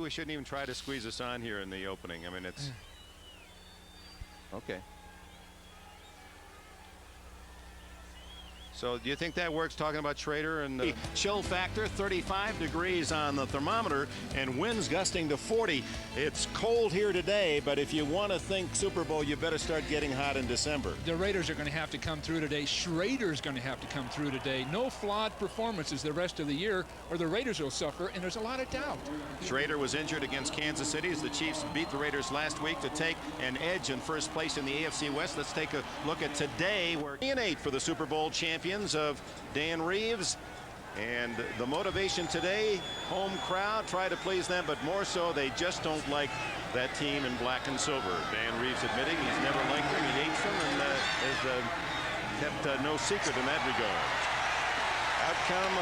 we shouldn't even try to squeeze us on here in the opening. I mean, it's okay. So do you think that works, talking about Schrader and the chill factor 35 degrees on the thermometer and winds gusting to 40. It's cold here today, but if you want to think Super Bowl, you better start getting hot in December. The Raiders are going to have to come through today. Schrader's going to have to come through today. No flawed performances the rest of the year, or the Raiders will suffer, and there's a lot of doubt. Schrader was injured against Kansas City as the Chiefs beat the Raiders last week to take an edge in first place in the AFC West. Let's take a look at today. We're 3-8 for the Super Bowl champions of Dan Reeves, and the motivation today, home crowd, try to please them, but more so they just don't like that team in black and silver. Dan Reeves admitting he's never liked them, he hates them, and has kept no secret in that regard. Out come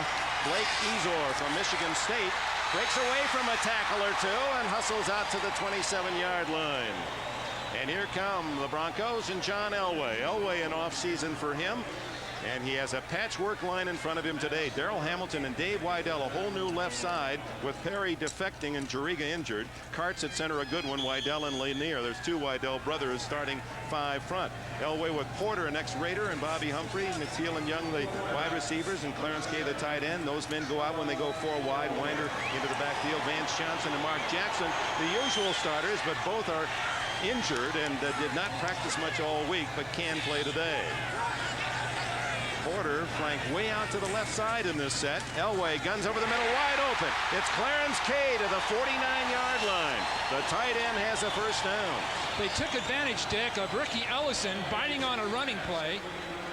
Blake Ezor from Michigan State, breaks away from a tackle or two and hustles out to the 27-yard line. And here come the Broncos and John Elway. Elway an off-season for him. And he has a patchwork line in front of him today. Darrell Hamilton and Dave Wydell, a whole new left side with Perry defecting and Juriga injured. Karts at center, a good one. Wydell and Lanier. There's two Wydell brothers starting 5 front. Elway with Porter, an ex-Raider, and Bobby Humphrey, McTeal and Young, the wide receivers, and Clarence Gay, the tight end. Those men go out when they go 4 wide. Winder into the backfield. Vance Johnson and Mark Jackson, the usual starters, but both are injured and did not practice much all week, but can play today. Porter flanked way out to the left side in this set. Elway guns over the middle, wide open. It's Clarence Kay to the 49-yard line. The tight end has a first down. They took advantage, Dick, of Ricky Ellison biting on a running play.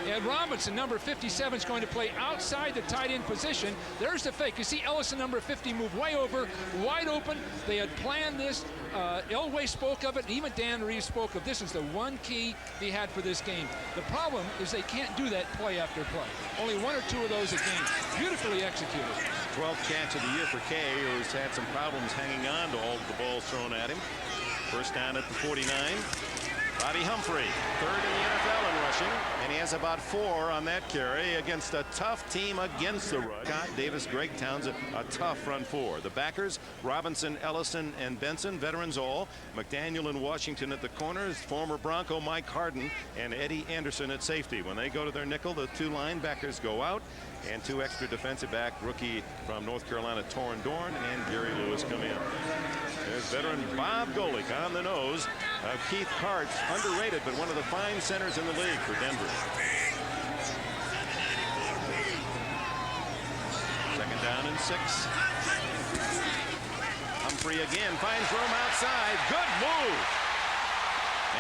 Ed Robinson, number 57, is going to play outside the tight end position. There's the fake. You see Ellison, number 50, move way over, wide open. They had planned this. Elway spoke of it, and even Dan Reeves spoke of this as the one key he had for this game. The problem is they can't do that play after play. Only 1 or 2 of those a game. Beautifully executed. 12th catch of the year for Kay, who's had some problems hanging on to all of the balls thrown at him. First down at the 49. Bobby Humphrey, 3rd in the NFL in rushing, and he has about 4 on that carry against a tough team against the rush. Scott Davis, Greg Townsend, a tough front 4. The backers, Robinson, Ellison, and Benson, veterans all. McDaniel and Washington at the corners, former Bronco Mike Harden and Eddie Anderson at safety. When they go to their nickel, the 2 linebackers go out, and 2 extra defensive back, rookie from North Carolina, Torrin Dorn, and Gary Lewis come in. There's veteran Bob Golick on the nose of Keith Karts, underrated, but one of the fine centers in the league for Denver. Second down and 6. Humphrey again finds room outside. Good move.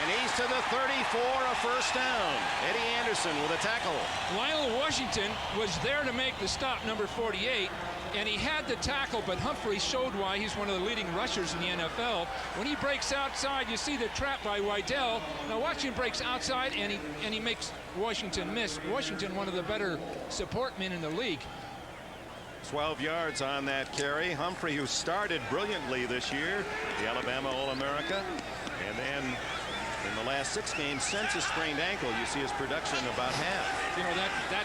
And he's to the 34, a first down. Eddie Anderson with a tackle. Lionel Washington was there to make the stop, number 48, and he had the tackle, but Humphrey showed why he's one of the leading rushers in the NFL. When he breaks outside, you see the trap by Wydell. Now Washington breaks outside, and he makes Washington miss. Washington, one of the better support men in the league. 12 yards on that carry. Humphrey, who started brilliantly this year, the Alabama All-America, and then in the last 6 games, since a sprained ankle, you see his production about half. You know, that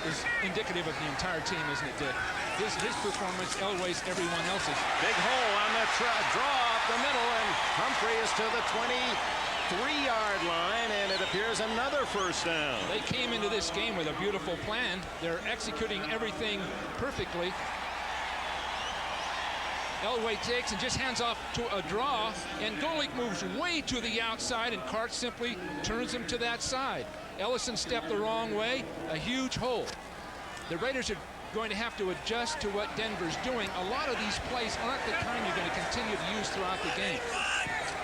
is indicative of the entire team, isn't it, Dick? His performance, Elway's, everyone else's. Big hole on the draw up the middle, and Humphrey is to the 23-yard line, and it appears another first down. They came into this game with a beautiful plan. They're executing everything perfectly. Elway takes and just hands off to a draw, and Golick moves way to the outside, and Karts simply turns him to that side. Ellison stepped the wrong way, a huge hole. The Raiders are going to have to adjust to what Denver's doing. A lot of these plays aren't the kind you're going to continue to use throughout the game.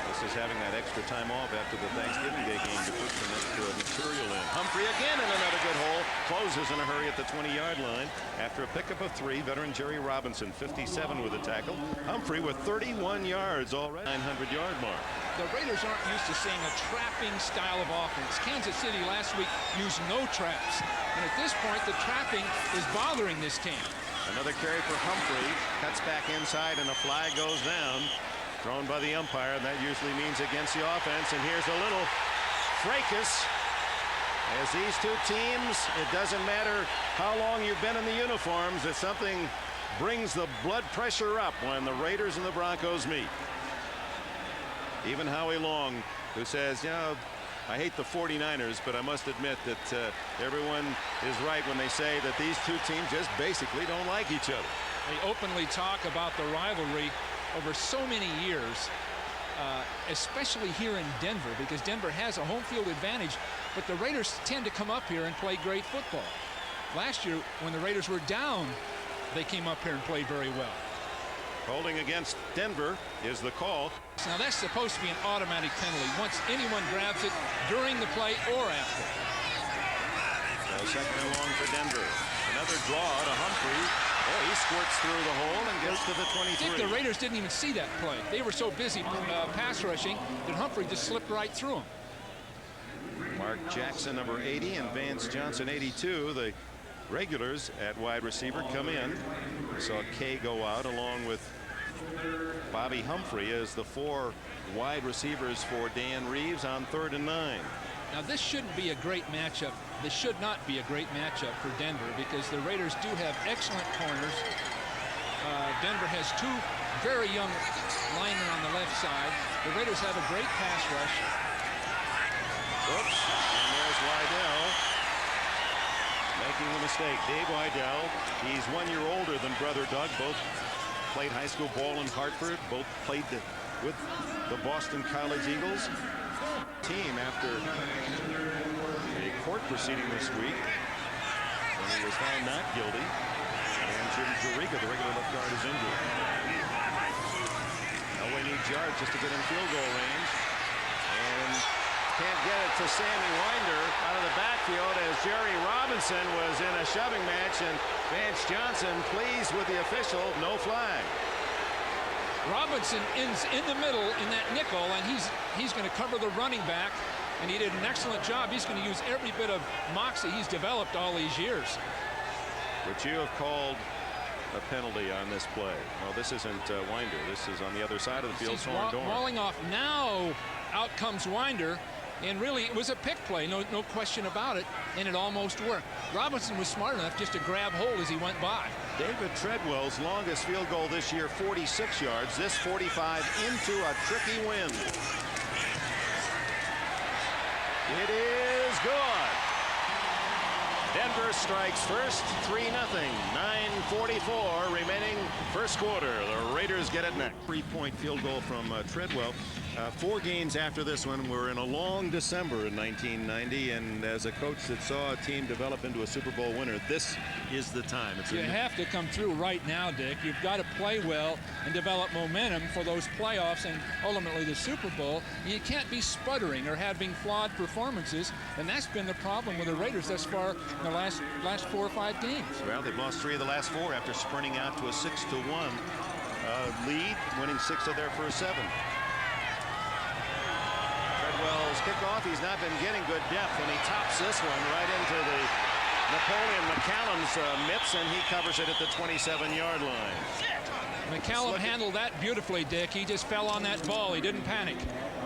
This is having that extra time off after the Thanksgiving Day game to put some extra material in. Humphrey again in another good hole. Closes in a hurry at the 20-yard line. After a pickup of 3, veteran Jerry Robinson, 57 with a tackle. Humphrey with 31 yards already. 900-yard mark. The Raiders aren't used to seeing a trapping style of offense. Kansas City last week used no traps. And at this point, the trapping is bothering this team. Another carry for Humphrey. Cuts back inside, and a flag goes down. Thrown by the umpire, and that usually means against the offense. And here's a little fracas as these two teams, it doesn't matter how long you've been in the uniforms, if something brings the blood pressure up when the Raiders and the Broncos meet. Even Howie Long, who says, you know, I hate the 49ers, but I must admit that everyone is right when they say that these two teams just basically don't like each other. They openly talk about the rivalry over so many years, especially here in Denver, because Denver has a home field advantage, but the Raiders tend to come up here and play great football. Last year, when the Raiders were down, they came up here and played very well. Holding against Denver is the call. Now that's supposed to be an automatic penalty once anyone grabs it during the play or after. So second and long for Denver. Another draw to Humphrey. Oh, he squirts through the hole and gets to the 23. I think the Raiders didn't even see that play. They were so busy pass rushing that Humphrey just slipped right through him. Mark Jackson, number 80, and Vance Johnson, 82. The regulars at wide receiver come in. We saw Kay go out along with Bobby Humphrey as the four wide receivers for Dan Reeves on 3rd and 9. Now this shouldn't be a great matchup. This should not be a great matchup for Denver because the Raiders do have excellent corners. Denver has two very young linemen on the left side. The Raiders have a great pass rush. Oops, and there's Wydell making the mistake. Dave Wydell, he's 1 year older than brother Doug. Both played high school ball in Hartford. Both played with the Boston College Eagles. Team after a court proceeding this week when he was found not guilty. And Jim Juriga, the regular left guard, is injured. Elway needs yards just to get in field goal range. And can't get it to Sammy Winder out of the backfield as Jerry Robinson was in a shoving match, and Vance Johnson pleased with the official. No flag. Robinson is in the middle in that nickel, and he's going to cover the running back, and he did an excellent job. He's going to use every bit of moxie he's developed all these years. Would you have called a penalty on this play? Well, this isn't Winder. This is on the other side of the field. He's walling off. Now out comes Winder, and really it was a pick play, no question about it, and it almost worked. Robinson was smart enough just to grab hold as he went by. David Treadwell's longest field goal this year, 46 yards. This 45 into a tricky wind. It is good. Denver strikes first, 3-0. 9:44 remaining first quarter. The Raiders get it next. 3-point field goal from Treadwell. 4 games after this one, we're in a long December in 1990, and as a coach that saw a team develop into a Super Bowl winner, this is the time. You have to come through right now, Dick. You've got to play well and develop momentum for those playoffs and ultimately the Super Bowl. You can't be sputtering or having flawed performances, and that's been the problem with the Raiders thus far in the last 4 or 5 games. Well, they've lost 3 of the last 4 after sprinting out to a 6-1 lead, winning 6 of their first 7. Treadwell's kickoff, he's not been getting good depth, and he tops this one right into the Napoleon McCallum's mitts, and he covers it at the 27-yard line. McCallum handled that beautifully, Dick. He just fell on that ball. He didn't panic.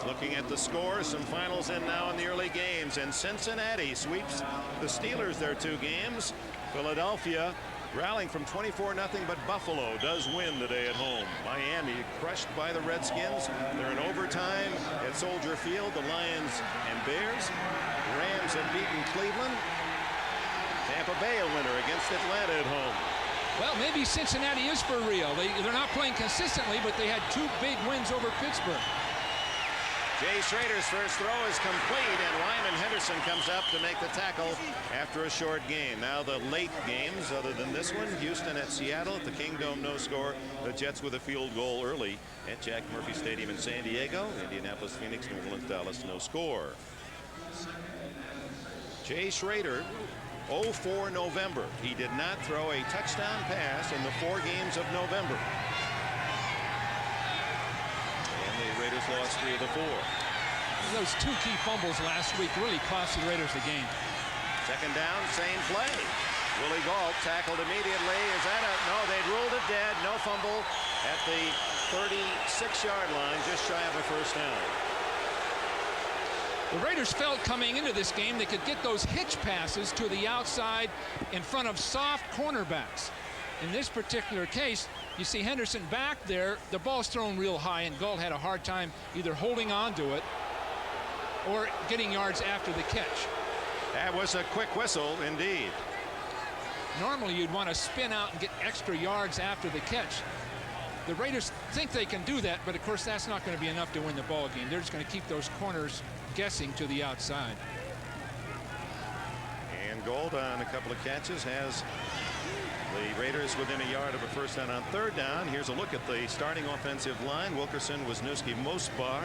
Looking at the scores, some finals in now in the early games, and Cincinnati sweeps the Steelers their 2 games. Philadelphia rallying from 24-0, but Buffalo does win today at home. Miami crushed by the Redskins. They're in overtime at Soldier Field. The Lions and Bears. Rams have beaten Cleveland. Tampa Bay a winner against Atlanta at home. Well, maybe Cincinnati is for real. They're not playing consistently, but they had 2 big wins over Pittsburgh. Jay Schrader's first throw is complete, and Lyman Henderson comes up to make the tackle after a short game. Now the late games, other than this one, Houston at Seattle at the Kingdome, no score. The Jets with a field goal early at Jack Murphy Stadium in San Diego. Indianapolis, Phoenix, New Orleans, Dallas, no score. Jay Schrader, 0 for November. He did not throw a touchdown pass in the 4 games of November. The Raiders lost 3 of the 4. Those 2 key fumbles last week really cost the Raiders the game. Second down, same play. Willie Gault tackled immediately. Is that a no? They'd ruled it dead. No fumble at the 36-yard line, just shy of a first down. The Raiders felt coming into this game they could get those hitch passes to the outside in front of soft cornerbacks. In this particular case, you see Henderson back there. The ball's thrown real high, and Gould had a hard time either holding on to it or getting yards after the catch. That was a quick whistle indeed. Normally you'd want to spin out and get extra yards after the catch. The Raiders think they can do that, but of course that's not going to be enough to win the ball game. They're just going to keep those corners guessing to the outside. And Gould on a couple of catches has the Raiders within a yard of a first down. On third down, here's a look at the starting offensive line. Wilkerson, Wisniewski, Mosbar,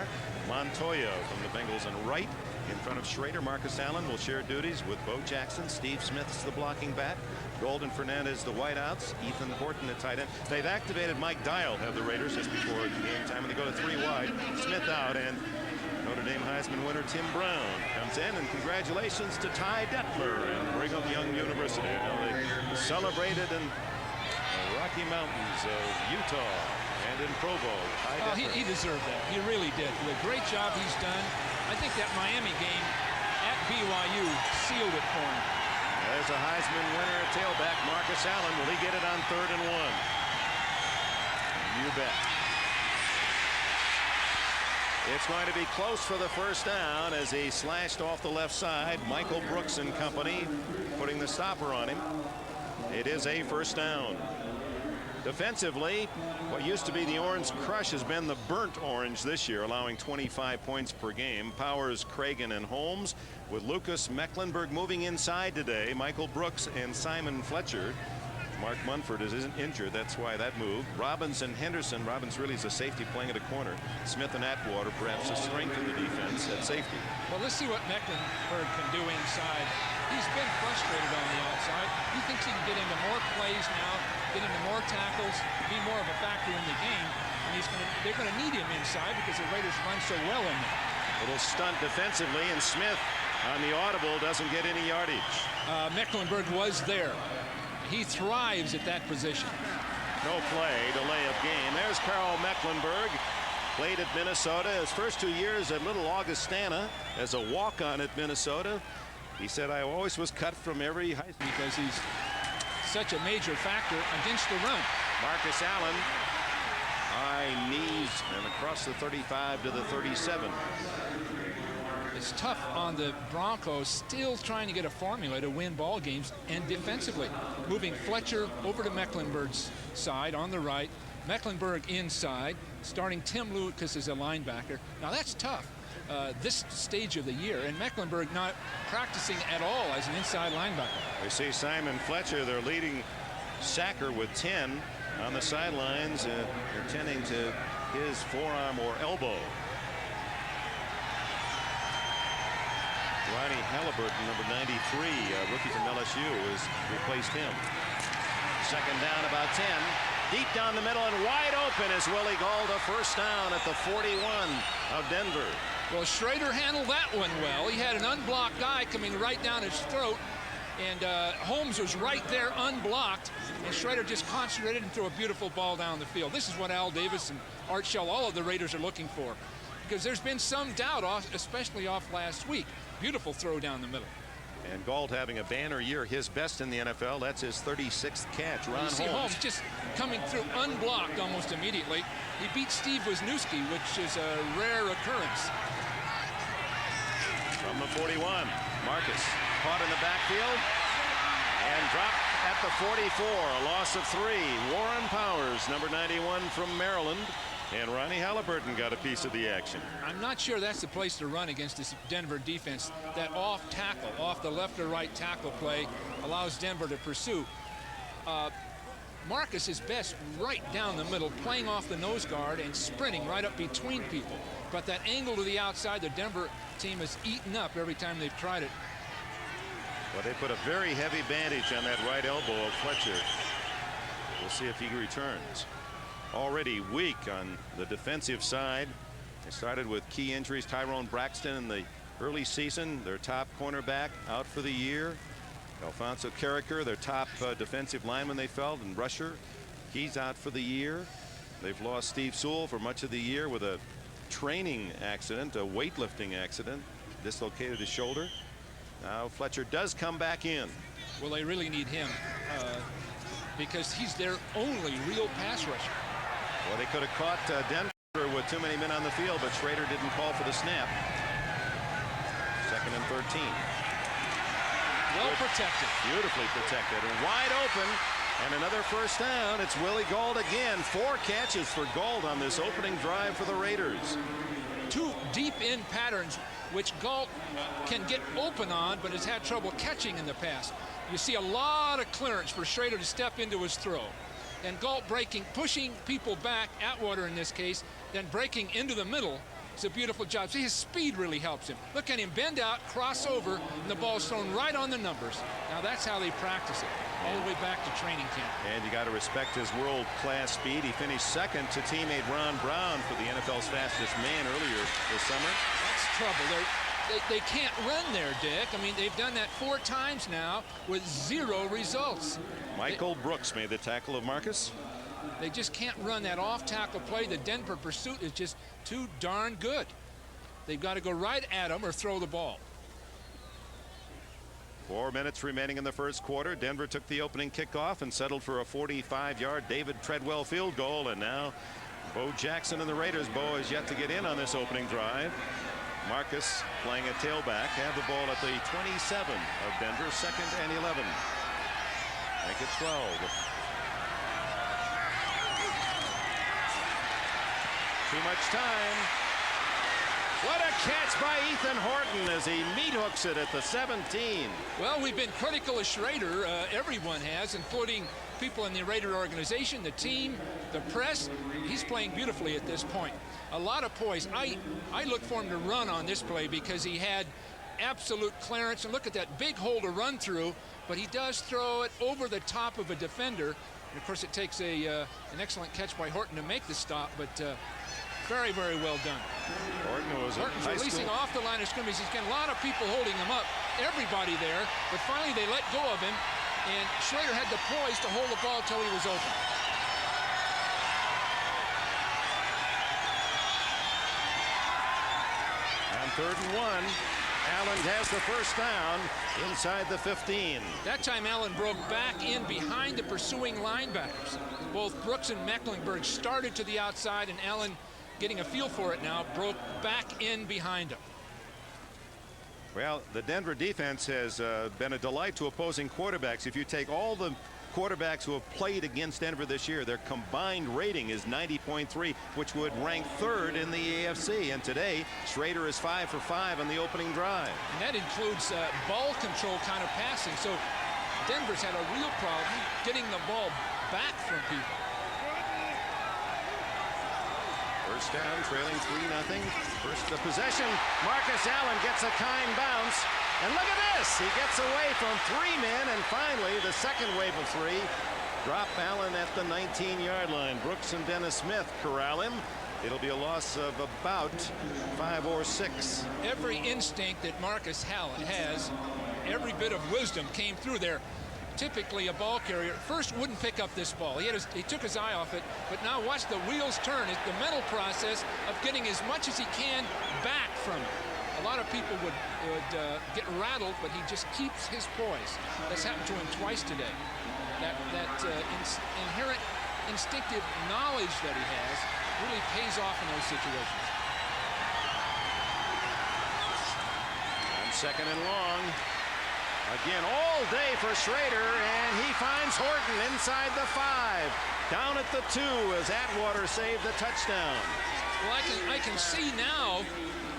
Montoya from the Bengals and right in front of Schrader. Marcus Allen will share duties with Bo Jackson. Steve Smith's the blocking back. Gould and Fernandez the wideouts. Ethan Horton at tight end. They've activated Mike Dial, have the Raiders, just before game time, and they go to 3 wide. Smith out, and Notre Dame Heisman winner Tim Brown comes in, and congratulations to Ty Detmer and Brigham Young University. Now they celebrated in the Rocky Mountains of Utah and in Provo. Oh, he deserved that. He really did. The great job he's done. I think that Miami game at BYU sealed it for him. There's a Heisman winner at tailback, Marcus Allen. Will he get it on 3rd and 1? You bet. It's going to be close for the first down as he slashed off the left side. Michael Brooks and company putting the stopper on him. It is a first down. Defensively, what used to be the Orange Crush has been the burnt orange this year, allowing 25 points per game. Powers, Cragen, and Holmes, with Lucas Mecklenburg moving inside today. Michael Brooks and Simon Fletcher. Mark Munford isn't injured. That's why that moved. Robbins and Henderson. Robbins really is a safety playing at a corner. Smith and Atwater perhaps a strength in the defense at safety. Well, let's see what Mecklenburg can do inside. He's been frustrated on the outside. He thinks he can get into more plays now, get into more tackles, be more of a factor in the game. And they're going to need him inside because the Raiders run so well in there. Little stunt defensively, and Smith on the audible doesn't get any yardage. Mecklenburg was there. He thrives at that position. No play, delay of game. There's Carl Mecklenburg. Played at Minnesota his first 2 years at Little Augustana as a walk-on at Minnesota. He said, I always was cut from every high school. Because he's such a major factor against the run. Marcus Allen, high knees, and across the 35 to the 37. It's tough on the Broncos, still trying to get a formula to win ball games, and defensively moving Fletcher over to Mecklenburg's side on the right, Mecklenburg inside, starting Tim Lucas as a linebacker. Now that's tough this stage of the year, and Mecklenburg not practicing at all as an inside linebacker. We see Simon Fletcher, their leading sacker, with 10 on the sidelines, attending to his forearm or elbow. Ronnie Halliburton, number 93, rookie from LSU, has replaced him. Second down, about 10. Deep down the middle and wide open is Willie Gauld, a first down at the 41 of Denver. Well, Schrader handled that one well. He had an unblocked guy coming right down his throat, and Holmes was right there unblocked, and Schrader just concentrated and threw a beautiful ball down the field. This is what Al Davis and Art Shell, all of the Raiders, are looking for, because there's been some doubt, especially off last week. Beautiful throw down the middle. And Gauld having a banner year, his best in the NFL. That's his 36th catch. Ron You see Holmes just coming through unblocked almost immediately. He beat Steve Wisniewski, which is a rare occurrence. From the 41, Marcus caught in the backfield and dropped at the 44. A loss of 3. Warren Powers, number 91 from Maryland. And Ronnie Halliburton got a piece of the action. I'm not sure that's the place to run against this Denver defense. That off tackle, off the left or right tackle play, allows Denver to pursue. Marcus is best right down the middle, playing off the nose guard and sprinting right up between people. But that angle to the outside, the Denver team has eaten up every time they've tried it. Well, they put a very heavy bandage on that right elbow of Fletcher. We'll see if he returns. Already weak on the defensive side. They started with key injuries. Tyrone Braxton in the early season, their top cornerback, out for the year. Alfonso Carricker, their top defensive lineman, they felt, and rusher, he's out for the year. They've lost Steve Sewell for much of the year with a training accident, a weightlifting accident, dislocated his shoulder. Now Fletcher does come back in. Well, they really need him. because he's their only real pass rusher. Well, they could have caught Denver with too many men on the field, but Schrader didn't call for the snap. 2nd and 13. Well protected. Beautifully protected and wide open. And another first down. It's Willie Gauld again. 4 catches for Gauld on this opening drive for the Raiders. 2 deep in patterns, which Gault can get open on, but has had trouble catching in the past. You see a lot of clearance for Schrader to step into his throw. And Gault breaking, pushing people back, Atwater in this case, then breaking into the middle. It's a beautiful job. See, his speed really helps him. Look at him bend out, cross over, and the ball's thrown right on the numbers. Now that's how they practice it, all the way back to training camp. And you got to respect his world-class speed. He finished 2nd to teammate Ron Brown for the NFL's fastest man earlier this summer. That's trouble. They can't run there, Dick. I mean, they've done that 4 times now with 0 results. Michael Brooks made the tackle of Marcus. They just can't run that off-tackle play. The Denver pursuit is just too darn good. They've got to go right at him or throw the ball. 4 minutes remaining in the first quarter. Denver took the opening kickoff and settled for a 45-yard David Treadwell field goal. And now Bo Jackson and the Raiders. Bo is yet to get in on this opening drive. Marcus playing a tailback. Have the ball at the 27 of Denver. 2nd and 11. Make it 12. Too much time. What a catch by Ethan Horton as he meat hooks it at the 17. Well, we've been critical of Schrader. Everyone has, including people in the Raider organization, the team, the press. He's playing beautifully at this point. A lot of poise. I look for him to run on this play because he had absolute clearance. And look at that big hole to run through. But he does throw it over the top of a defender. And of course, it takes an excellent catch by Horton to make the stop. But very, very well done. Horton's releasing off the line of scrimmage. He's getting a lot of people holding him up, everybody there, but finally they let go of him, and Schrader had the poise to hold the ball till he was open. On 3rd and 1, Allen has the first down inside the 15. That time Allen broke back in behind the pursuing linebackers. Both Brooks and Mecklenburg started to the outside, and Allen, getting a feel for it now, broke back in behind him. Well, the Denver defense has been a delight to opposing quarterbacks. If you take all the quarterbacks who have played against Denver this year, their combined rating is 90.3, which would rank 3rd in the AFC. And today, Schrader is 5 for 5 on the opening drive. And that includes ball control kind of passing. So Denver's had a real problem getting the ball back from people. First down, trailing 3-0. First the possession. Marcus Allen gets a kind bounce. And look at this. He gets away from 3 men. And finally, the second wave of 3. Drop Allen at the 19-yard line. Brooks and Dennis Smith corral him. It'll be a loss of about 5 or 6. Every instinct that Marcus Allen has, every bit of wisdom came through there. Typically a ball carrier first wouldn't pick up this ball. He took his eye off it, but now watch the wheels turn. It's the mental process of getting as much as he can back from it. A lot of people would get rattled, but he just keeps his poise. That's happened to him twice today. That inherent instinctive knowledge that he has really pays off in those situations. On 2nd and long. Again, all day for Schrader, and he finds Horton inside the 5. Down at the 2 as Atwater saved the touchdown. Well, I can see now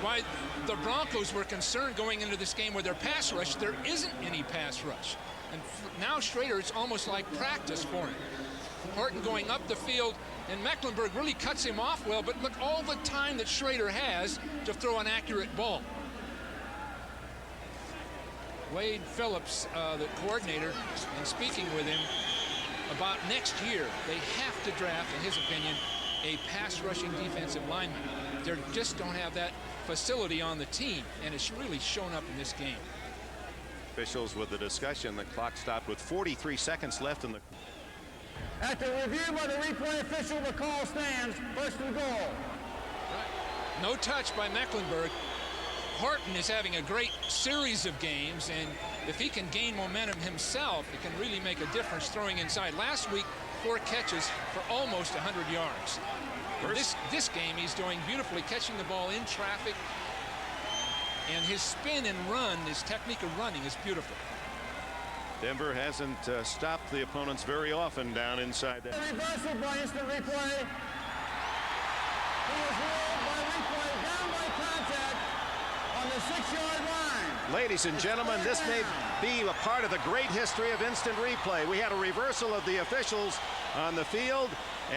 why the Broncos were concerned going into this game with their pass rush. There isn't any pass rush. And now Schrader, it's almost like practice for him. Horton going up the field, and Mecklenburg really cuts him off well, but look all the time that Schrader has to throw an accurate ball. Wade Phillips, the coordinator, and speaking with him about next year, they have to draft, in his opinion, a pass-rushing defensive lineman. They just don't have that facility on the team, and it's really shown up in this game. Officials with the discussion. The clock stopped with 43 seconds left in the... After review by the replay official, the call stands. 1st and goal. Right. No touch by Mecklenburg. Horton is having a great series of games, and if he can gain momentum himself, it can really make a difference throwing inside. Last week, 4 catches for almost 100 yards. This game, he's doing beautifully, catching the ball in traffic, and his spin and run, his technique of running is beautiful. Denver hasn't stopped the opponents very often down inside that. Reversal by instant replay. He was ruled by replay down by contact on the 6-yard line. Ladies and gentlemen, this may be a part of the great history of instant replay. We had a reversal of the officials on the field,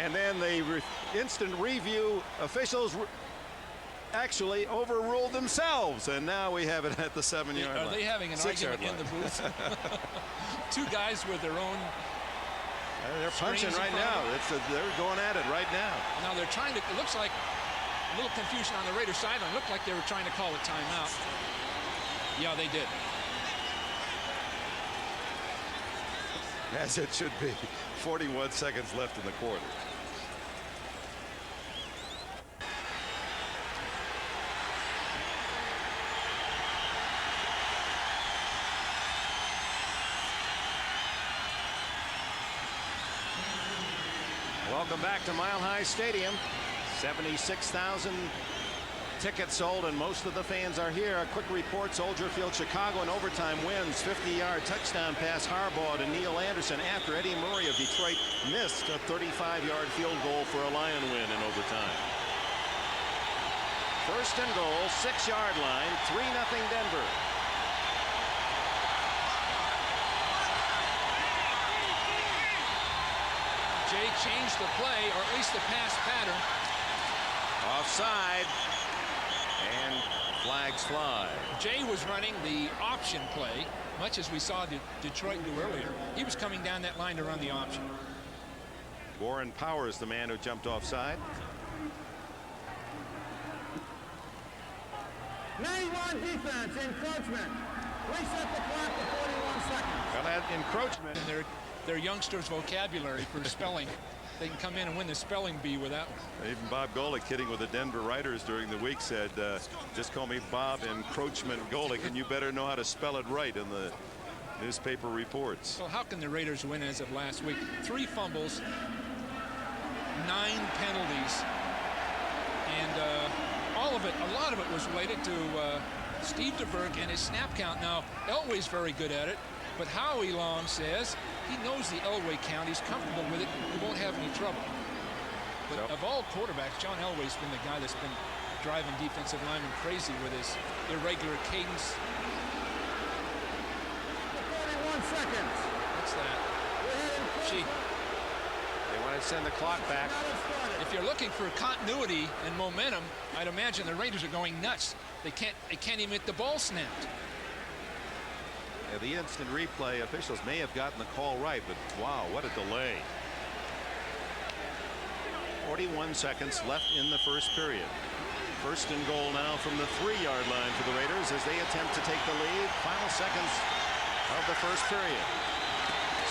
and then the instant review officials actually overruled themselves, and now we have it at the 7-yard line. Are they having an argument in the booth? 2 guys with their own. They're punching right now. They're going at it right now. Now they're trying to. It looks like a little confusion on the Raiders sideline. It looked like they were trying to call a timeout. Yeah, they did. As it should be. 41 seconds left in the quarter. Welcome back to Mile High Stadium. 76,000 tickets sold, and most of the fans are here. A quick report: Soldier Field, Chicago in overtime wins. 50-yard touchdown pass Harbaugh to Neil Anderson after Eddie Murray of Detroit missed a 35-yard field goal for a Lion win in overtime. First and goal, 6-yard line, 3-0 Denver. Jay changed the play, or at least the pass pattern. Offside, and flags fly. Jay was running the option play, much as we saw Detroit do earlier. He was coming down that line to run the option. Warren Powers, the man who jumped offside. 91 defense, encroachment. Reset the clock to 41 seconds. Well, that encroachment. And their youngsters' vocabulary for spelling. They can come in and win the spelling bee with that one. Even Bob Golick, kidding with the Denver writers during the week, said, just call me Bob Encroachment Golick, and you better know how to spell it right in the newspaper reports. So how can the Raiders win as of last week? 3 fumbles, 9 penalties, and a lot of it was related to Steve DeBerg and his snap count. Now, Elway's very good at it, but Howie Long says he knows the Elway count. He's comfortable with it. He won't have any trouble. But of all quarterbacks, John Elway's been the guy that's been driving defensive linemen crazy with his irregular cadence. 41 seconds. What's that? Gee, They want to send the clock back. if you're looking for continuity and momentum, I'd imagine the Raiders are going nuts. They can't even get the ball snapped. Yeah, the instant replay officials may have gotten the call right, but wow, what a delay. 41 seconds left in the first period. First and goal now from the 3-yard line for the Raiders as they attempt to take the lead. Final seconds of the first period.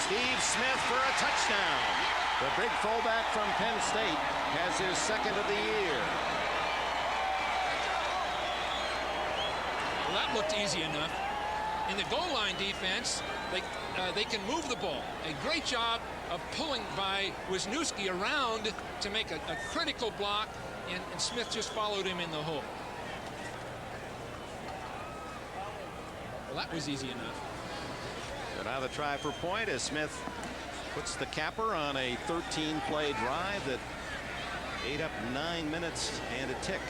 Steve Smith for a touchdown. The big fullback from Penn State has his second of the year. Well, that looked easy enough. In the goal line defense, they can move the ball. A great job of pulling by Wisniewski around to make a critical block, and Smith just followed him in the hole. Well, that was easy enough. And now the try for point as Smith puts the capper on a 13-play drive that ate up 9 minutes and a tick.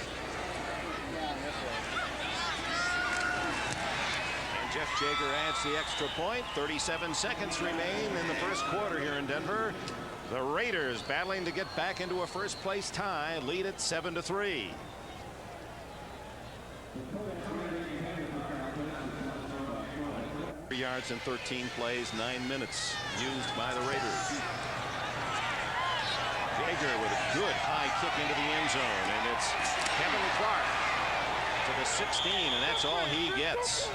And Jeff Jager adds the extra point. 37 seconds remain in the first quarter here in Denver. The Raiders battling to get back into a first-place tie, lead at 7-3. Yards in 13 plays, 9 minutes used by the Raiders. Jager with a good high kick into the end zone, and it's Kevin Clark to the 16, and that's all he gets.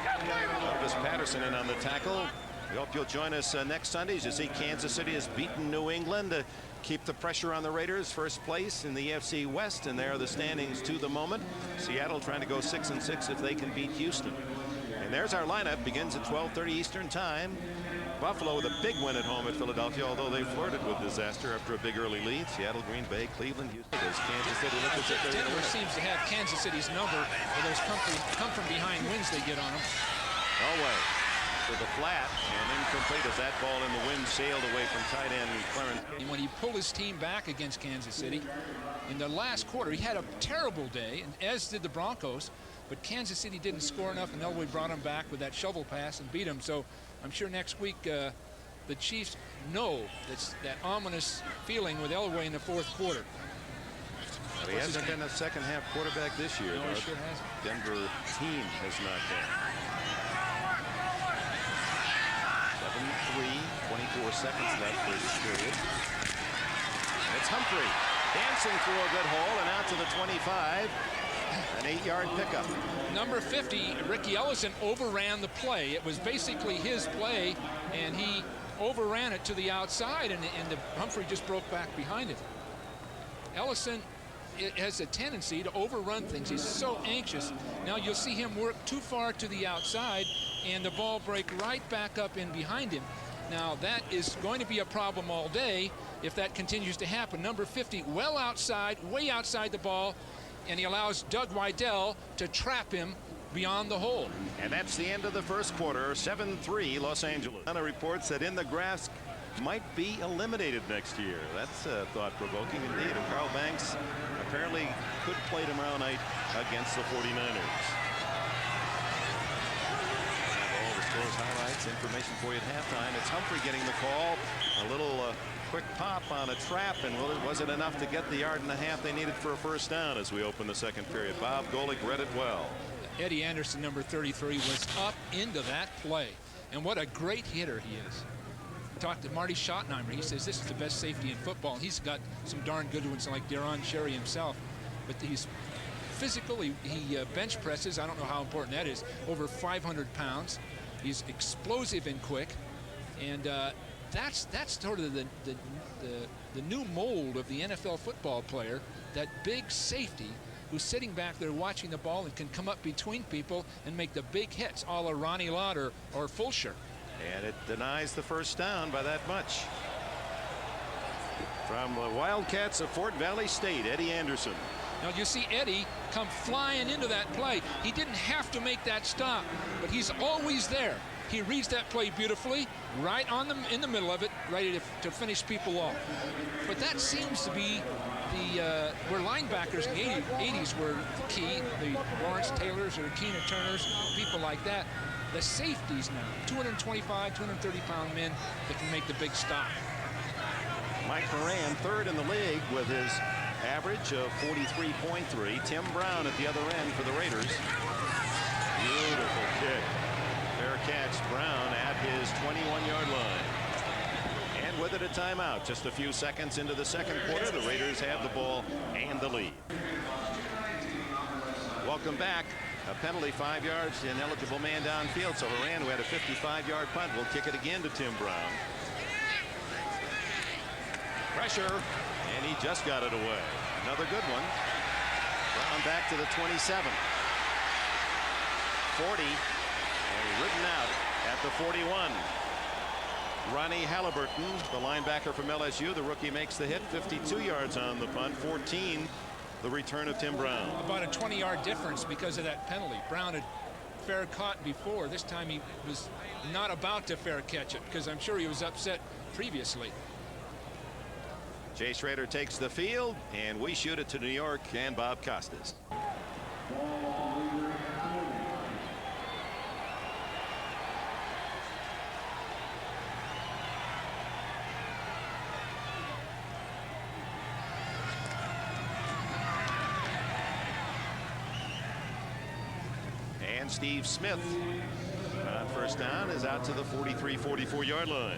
Elvis Patterson in on the tackle. We hope you'll join us next Sunday as you see Kansas City has beaten New England to keep the pressure on the Raiders. First place in the AFC West, and there are the standings to the moment. Seattle trying to go 6-6 if they can beat Houston. And there's our lineup. Begins at 12:30 Eastern time. Buffalo with a big win at home at Philadelphia, although they flirted with disaster after a big early lead. Seattle, Green Bay, Cleveland, Houston. Does Kansas City look as if they're Denver seems to have Kansas City's number with those come from behind wins they get on them. Elway to the flat and incomplete as that ball in the wind sailed away from tight end Clarence. And when he pulled his team back against Kansas City in the last quarter, he had a terrible day, and as did the Broncos. But Kansas City didn't score enough, and Elway brought him back with that shovel pass and beat him. So I'm sure next week the Chiefs know that ominous feeling with Elway in the fourth quarter. But he hasn't been a second half quarterback this year. No, he sure hasn't. Denver team has not been. 7-3, 24 seconds left for this period. And it's Humphrey dancing through a good hole and out to the 25. An 8-yard pickup. Number 50, Ricky Ellison, overran the play. It was basically his play, and he overran it to the outside, and the Humphrey just broke back behind it. Ellison has a tendency to overrun things. He's so anxious. Now you'll see him work too far to the outside, and the ball break right back up in behind him. Now that is going to be a problem all day if that continues to happen. Number 50, well outside, way outside the ball, and he allows Doug Weidel to trap him beyond the hole. And that's the end of the first quarter. 7-3 Los Angeles. Anna reports that In the Grass might be eliminated next year. That's thought-provoking indeed. And Carl Banks apparently could play tomorrow night against the 49ers. All the scores, highlights, information for you at halftime. It's Humphrey getting the call. A little quick pop on a trap, and was it enough to get the 1.5 yards they needed for a first down as we open the second period? Bob Golick read it well. Eddie Anderson, number 33, was up into that play, and what a great hitter he is. Talked to Marty Schottenheimer. He says this is the best safety in football. He's got some darn good ones like Deron Cherry himself, but he's physical. He bench presses. I don't know how important that is. Over 500 pounds. He's explosive and quick, and that's sort of the new mold of the NFL football player, that big safety who's sitting back there watching the ball and can come up between people and make the big hits, a la Ronnie Lott or Fulcher. And it denies the first down by that much. From the Wildcats of Fort Valley State, Eddie Anderson. Now you see Eddie come flying into that play. He didn't have to make that stop, but he's always there. He reads that play beautifully, right in the middle of it, ready to finish people off. But that seems to be where linebackers in the 80s were key. The Lawrence Taylors or Keena Turners, people like that. The safeties now, 225, 230-pound men that can make the big stop. Mike Moran, third in the league with his average of 43.3. Tim Brown at the other end for the Raiders. Beautiful kick. Fair catch. Brown at his 21-yard line. And with it a timeout. Just a few seconds into the second quarter, the Raiders have the ball and the lead. Welcome back. A penalty, 5 yards, ineligible man downfield. So Moran, who had a 55-yard punt, will kick it again to Tim Brown. Pressure, and he just got it away. Another good one. Brown back to the 27. 40, and ridden out at the 41. Ronnie Halliburton, the linebacker from LSU, the rookie, makes the hit. 52 yards on the punt. 14, the return of Tim Brown. About a 20-yard difference because of that penalty. Brown had fair caught before. This time he was not about to fair catch it because I'm sure he was upset previously. Jay Schrader takes the field, and we shoot it to New York and Bob Costas. And Steve Smith on first down is out to the 43-44 yard line.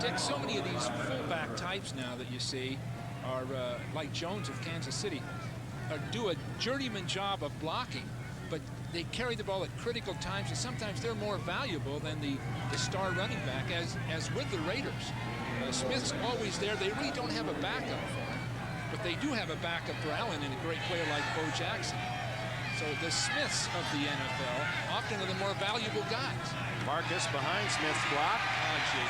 Dick, so many of these fullback types now that you see are like Jones of Kansas City, do a journeyman job of blocking, but they carry the ball at critical times, and sometimes they're more valuable than the star running back, as with the Raiders. Smith's always there. They really don't have a backup for him, but they do have a backup for Allen in a great player like Bo Jackson. So the Smiths of the NFL often are the more valuable guys. Marcus behind Smith's block. Oh, gee.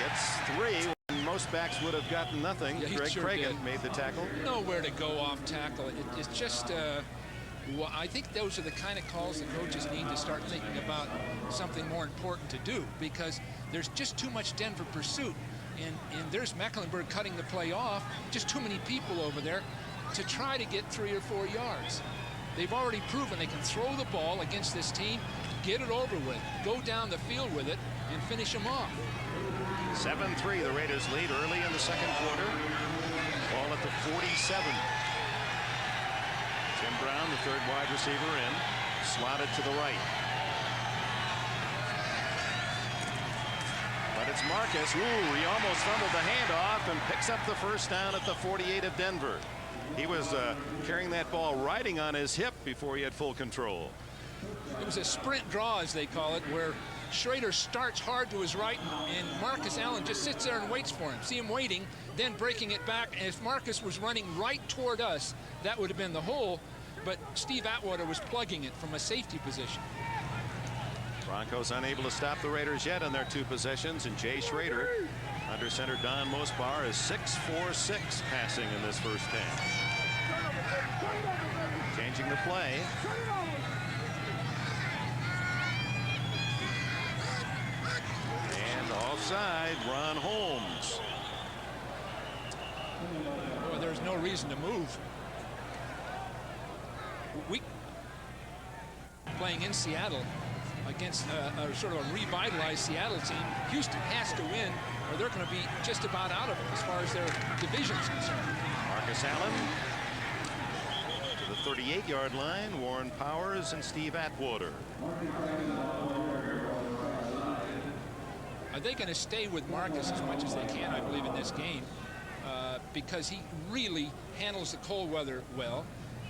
Gets 3 when most backs would have gotten nothing. Yeah, he Greg sure Cragen did. made the tackle. Nowhere to go off tackle. It's just, well, I think those are the kind of calls the coaches need to start thinking about something more important to do, because there's just too much Denver pursuit. And there's Mecklenburg cutting the play off. Just too many people over there to try to get 3 or 4 yards. They've already proven they can throw the ball against this team, get it over with, go down the field with it, and finish them off. 7-3, the Raiders lead early in the second quarter. Ball at the 47. Tim Brown, the third wide receiver in, slotted to the right. But it's Marcus. Ooh, he almost fumbled the handoff and picks up the first down at the 48 of Denver. He was carrying that ball riding on his hip before he had full control. It was a sprint draw, as they call it, where Schrader starts hard to his right, and Marcus Allen just sits there and waits for him. See him waiting, then breaking it back. And if Marcus was running right toward us, that would have been the hole. But Steve Atwater was plugging it from a safety position. Broncos unable to stop the Raiders yet on their 2 possessions, and Jay Schrader, under center Don Mosbar, is 6-for-6 passing in this first half. Changing the play. And offside, Ron Holmes. Well, there's no reason to move. We playing in Seattle against a sort of a revitalized Seattle team. Houston has to win, or they're going to be just about out of it as far as their division's concerned. Marcus Allen to the 38-yard line. Warren Powers and Steve Atwater. Are they going to stay with Marcus as much as they can, I believe, in this game, because he really handles the cold weather well.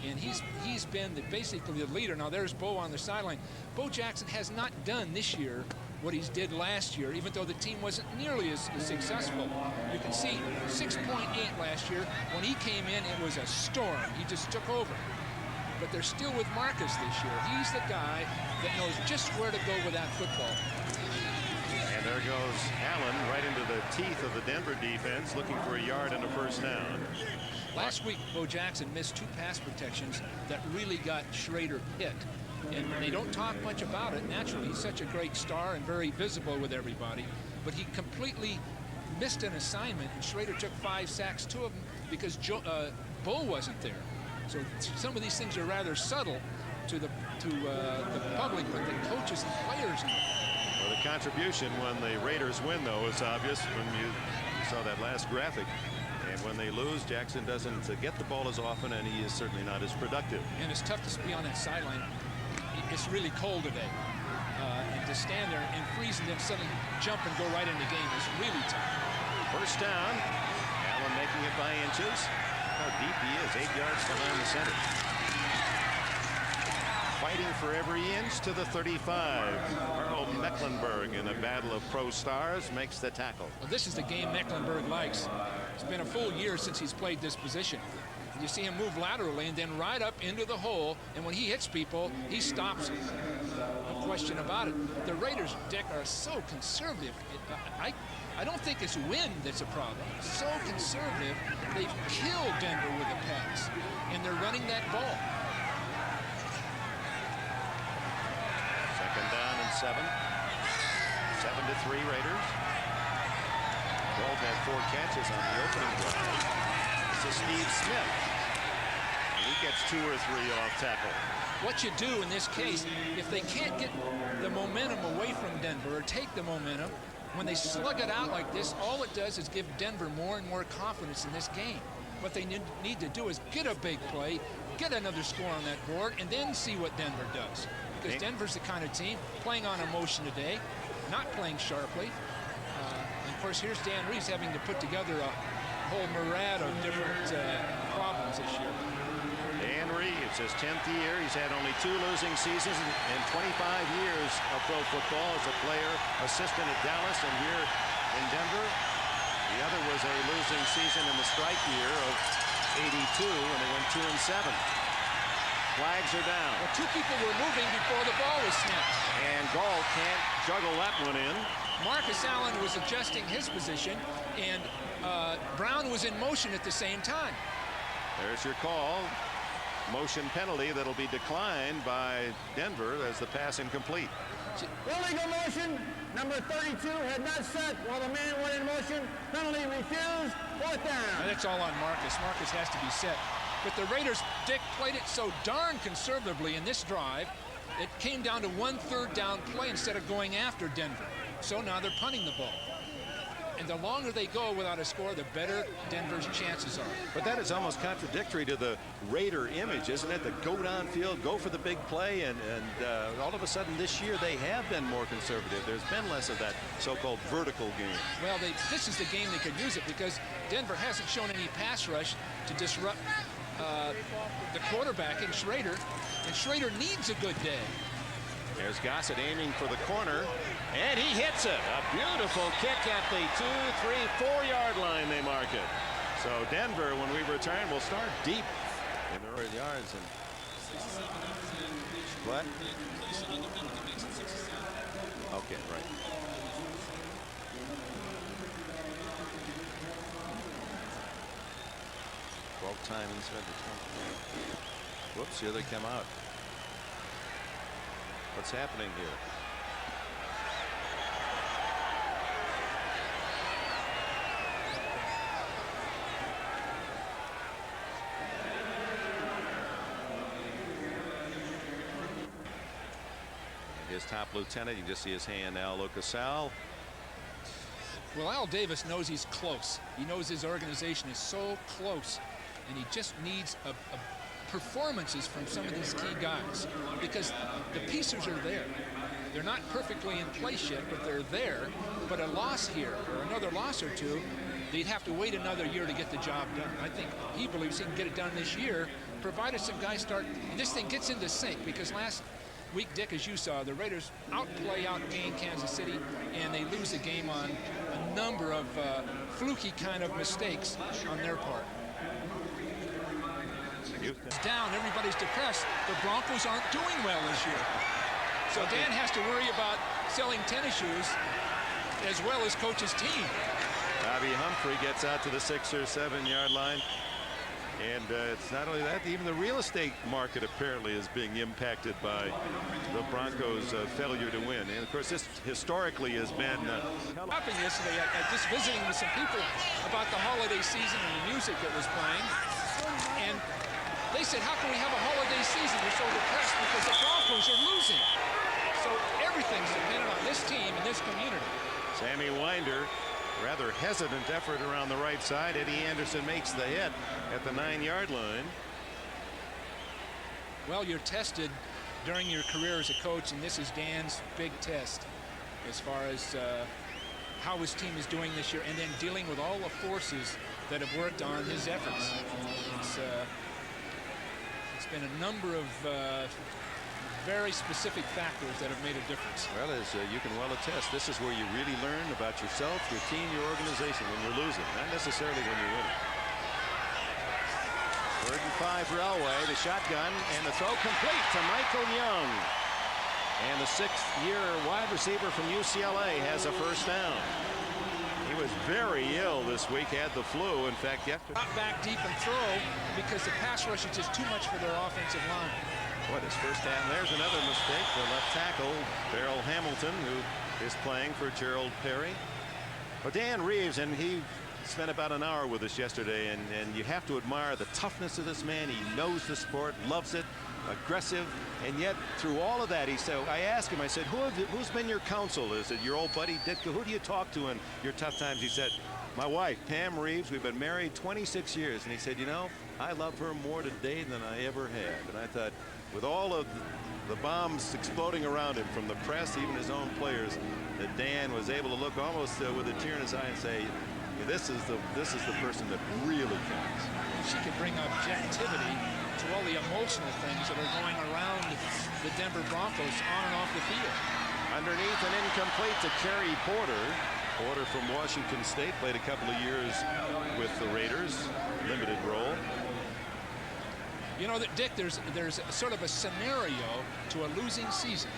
And he's been basically the leader. Now there's Bo on the sideline. Bo Jackson has not done this year what he did last year, even though the team wasn't nearly as successful. You can see 6.8 last year. When he came in, it was a storm. He just took over. But they're still with Marcus this year. He's the guy that knows just where to go with that football. And there goes Allen right into the teeth of the Denver defense, looking for a yard and a first down. Last week, Bo Jackson missed 2 pass protections that really got Schrader hit. And they don't talk much about it. Naturally, he's such a great star and very visible with everybody. But he completely missed an assignment, and Schrader took 5 sacks, 2 of them because Bo wasn't there. So some of these things are rather subtle to the public, but the coaches and players know. Well, the contribution when the Raiders win, though, is obvious when you saw that last graphic. And when they lose, Jackson doesn't get the ball as often, and he is certainly not as productive. And it's tough to be on that sideline. It's really cold today. And to stand there and freeze and then suddenly jump and go right in the game is really tough. First down. Allen making it by inches. How deep he is, 8 yards behind the center. Fighting for every inch to the 35. Carl Mecklenburg, in a battle of pro stars, makes the tackle. Well, this is the game Mecklenburg likes. It's been a full year since he's played this position. You see him move laterally and then right up into the hole, and when he hits people, he stops them. No question about it. The Raiders, Dick, are so conservative. I don't think it's wind that's a problem. So conservative, they've killed Denver with a pass, and they're running that ball. Second down and 7. 7-3 Raiders. Gold had 4 catches on the opening drive. This is Steve Smith. He gets 2 or 3 off tackle. What you do in this case, if they can't get the momentum away from Denver or take the momentum, when they slug it out like this, all it does is give Denver more and more confidence in this game. What they need to do is get a big play, get another score on that board, and then see what Denver does. Because Denver's the kind of team playing on emotion today, not playing sharply. And of course, here's Dan Reeves having to put together a whole myriad of different problems this year. Dan Reeves It's his 10th year. He's had only 2 losing seasons in 25 years of pro football as a player, assistant at Dallas, and here in Denver. The other was a losing season in the strike year of '82 when they went 2-7. Flags are down. Well, 2 people were moving before the ball was snapped. And Gall can't juggle that one in. Marcus Allen was adjusting his position, and Brown was in motion at the same time. There's your call. Motion penalty that'll be declined by Denver as the pass incomplete. Illegal motion. Number 32 had not set while the man went in motion. Penalty refused. 4th down. Now, that's all on Marcus. Marcus has to be set. But the Raiders, Dick, played it so darn conservatively in this drive, it came down to 1 3rd down play instead of going after Denver. So now they're punting the ball. And the longer they go without a score, the better Denver's chances are. But that is almost contradictory to the Raider image, isn't it? The go downfield, go for the big play, and all of a sudden this year they have been more conservative. There's been less of that so-called vertical game. Well, this is the game they could use it because Denver hasn't shown any pass rush to disrupt the quarterback in Schrader, and Schrader needs a good day. There's Gossett aiming for the corner, and he hits it. A beautiful kick at the 2, 3, 4-yard line, they mark it. So Denver, when we return, will start deep in the yards. And what? Okay, right. Time inside the 20. Whoops, here they come out. What's happening here? His top lieutenant, you can just see his hand now, Lucasal. Well, Al Davis knows he's close. He knows his organization is so close, and he just needs performances from some of these key guys because the pieces are there. They're not perfectly in place yet, but they're there. But a loss here or another loss or two, they'd have to wait another year to get the job done. I think he believes he can get it done this year, provided some guys start, and this thing gets into sync because last week, Dick, as you saw, the Raiders outgain Kansas City, and they lose the game on a number of fluky kind of mistakes on their part. It's down, everybody's depressed. The Broncos aren't doing well this year. So Dan has to worry about selling tennis shoes as well as coach his team. Bobby Humphrey gets out to the 6 or 7 yard line. And it's not only that, even the real estate market apparently is being impacted by the Broncos' failure to win. And of course, this historically has been happened yesterday. I just visiting with some people about the holiday season and the music that was playing. And they said, how can we have a holiday season? We're so depressed because the Broncos are losing. So everything's dependent on this team and this community. Sammy Winder, rather hesitant effort around the right side. Eddie Anderson makes the hit at the 9 yard line. Well, you're tested during your career as a coach, and this is Dan's big test as far as how his team is doing this year and then dealing with all the forces that have worked on his efforts. It's been a number of very specific factors that have made a difference. Well, as you can well attest, this is where you really learn about yourself, your team, your organization when you're losing, not necessarily when you're winning. 3rd and 5 for Elway, the shotgun, and the throw complete to Michael Young. And the 6th-year wide receiver from UCLA has a first down. He was very ill this week, had the flu. In fact, yesterday. Not back deep and throw because the pass rush is just too much for their offensive line. What is first down? There's another mistake. The left tackle, Beryl Hamilton, who is playing for Gerald Perry. Well, Dan Reeves, and he spent about an hour with us yesterday, and you have to admire the toughness of this man. He knows the sport, loves it, aggressive, and yet through all of that, he said, I asked him, I said, who's been your counsel? Is it your old buddy Ditka? Who do you talk to in your tough times? He said, my wife, Pam Reeves. We've been married 26 years. And he said, you know, I love her more today than I ever have. And I thought, with all of the bombs exploding around him from the press, even his own players, that Dan was able to look almost with a tear in his eye and say, this is the person that really counts. She can bring objectivity to all the emotional things that are going around the Denver Broncos on and off the field. Underneath and incomplete to Kerry Porter. Porter from Washington State, played a couple of years with the Raiders, limited role. You know, Dick, there's sort of a scenario to a losing season.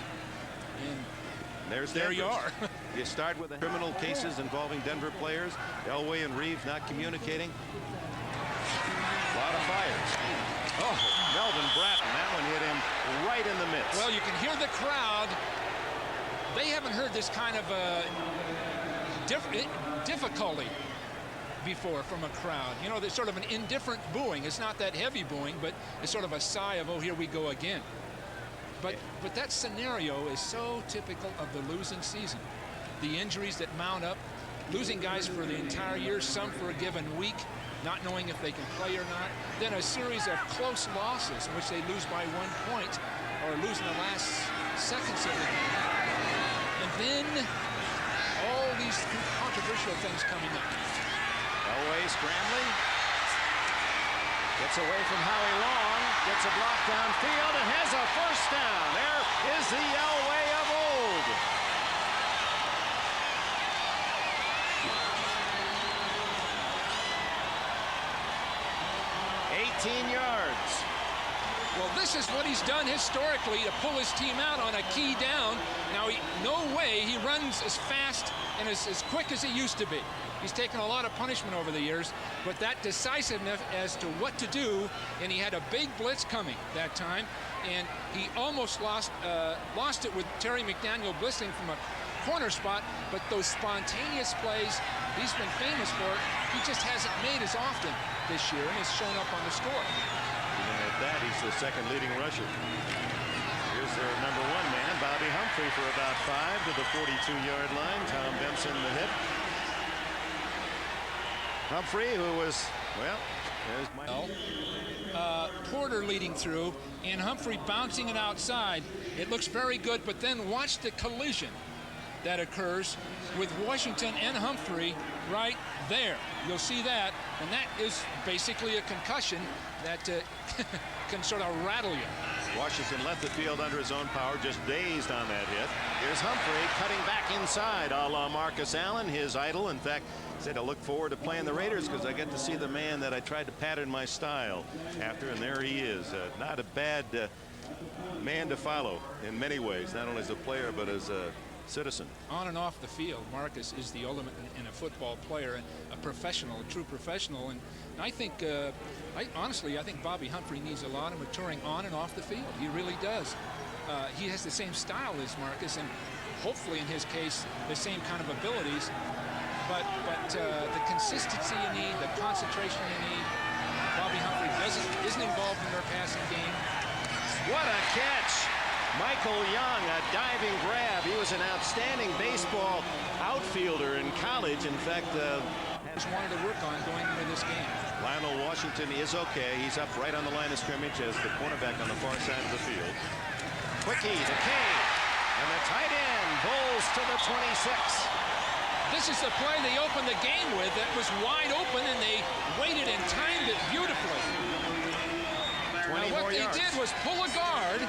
And there you are. You start with the criminal cases involving Denver players. Elway and Reeves not communicating. A lot of fires. Oh, Melvin Bratton, that one hit him right in the midst. Well, you can hear the crowd. They haven't heard this kind of difficulty before from a crowd. You know, there's sort of an indifferent booing. It's not that heavy booing, but it's sort of a sigh of, oh, here we go again. But that scenario is so typical of the losing season. The injuries that mount up, losing guys for the entire year, some for a given week, not knowing if they can play or not. Then a series of close losses in which they lose by 1 point or lose in the last seconds of the game. And then all these controversial things coming up. Elway scrambling. Gets away from Howie Long. Gets a block downfield and has a first down. There is the Elway of old. yards. Well, this is what he's done historically to pull his team out on a key down. Now, no way he runs as fast and as quick as he used to be. He's taken a lot of punishment over the years, but that decisiveness as to what to do, and he had a big blitz coming that time, and he almost lost it with Terry McDaniel blitzing from a corner spot, but those spontaneous plays he's been famous for, he just hasn't made as often this year, and it's shown up on the score. And at that, he's the second leading rusher. Here's their number one man, Bobby Humphrey, for about 5 to the 42-yard line. Tom Benson the hit. Humphrey, who was, well, there's my... Porter leading through, and Humphrey bouncing it outside. It looks very good, but then watch the collision that occurs with Washington and Humphrey right there. You'll see that, and that is basically a concussion that can sort of rattle you. Washington left the field under his own power, just dazed on that hit. Here's Humphrey cutting back inside, a la Marcus Allen, his idol. In fact, said I look forward to playing the Raiders because I get to see the man that I tried to pattern my style after, and there he is. Not a bad man to follow in many ways, not only as a player but as a citizen. On and off the field, Marcus is the ultimate in a football player, a professional, a true professional. And I think, honestly, I think Bobby Humphrey needs a lot of maturing on and off the field. He really does. He has the same style as Marcus, and hopefully in his case, the same kind of abilities. But the consistency you need, the concentration you need, Bobby Humphrey isn't involved in their passing game. What a catch! Michael Young, a diving grab. He was an outstanding baseball outfielder in college. In fact, just wanted to work on going into this game. Lionel Washington is okay. He's up right on the line of scrimmage as the cornerback on the far side of the field. Quickie to Kane, and the tight end pulls to the 26. This is the play they opened the game with that was wide open, and they waited and timed it beautifully. Now what they did was pull a guard,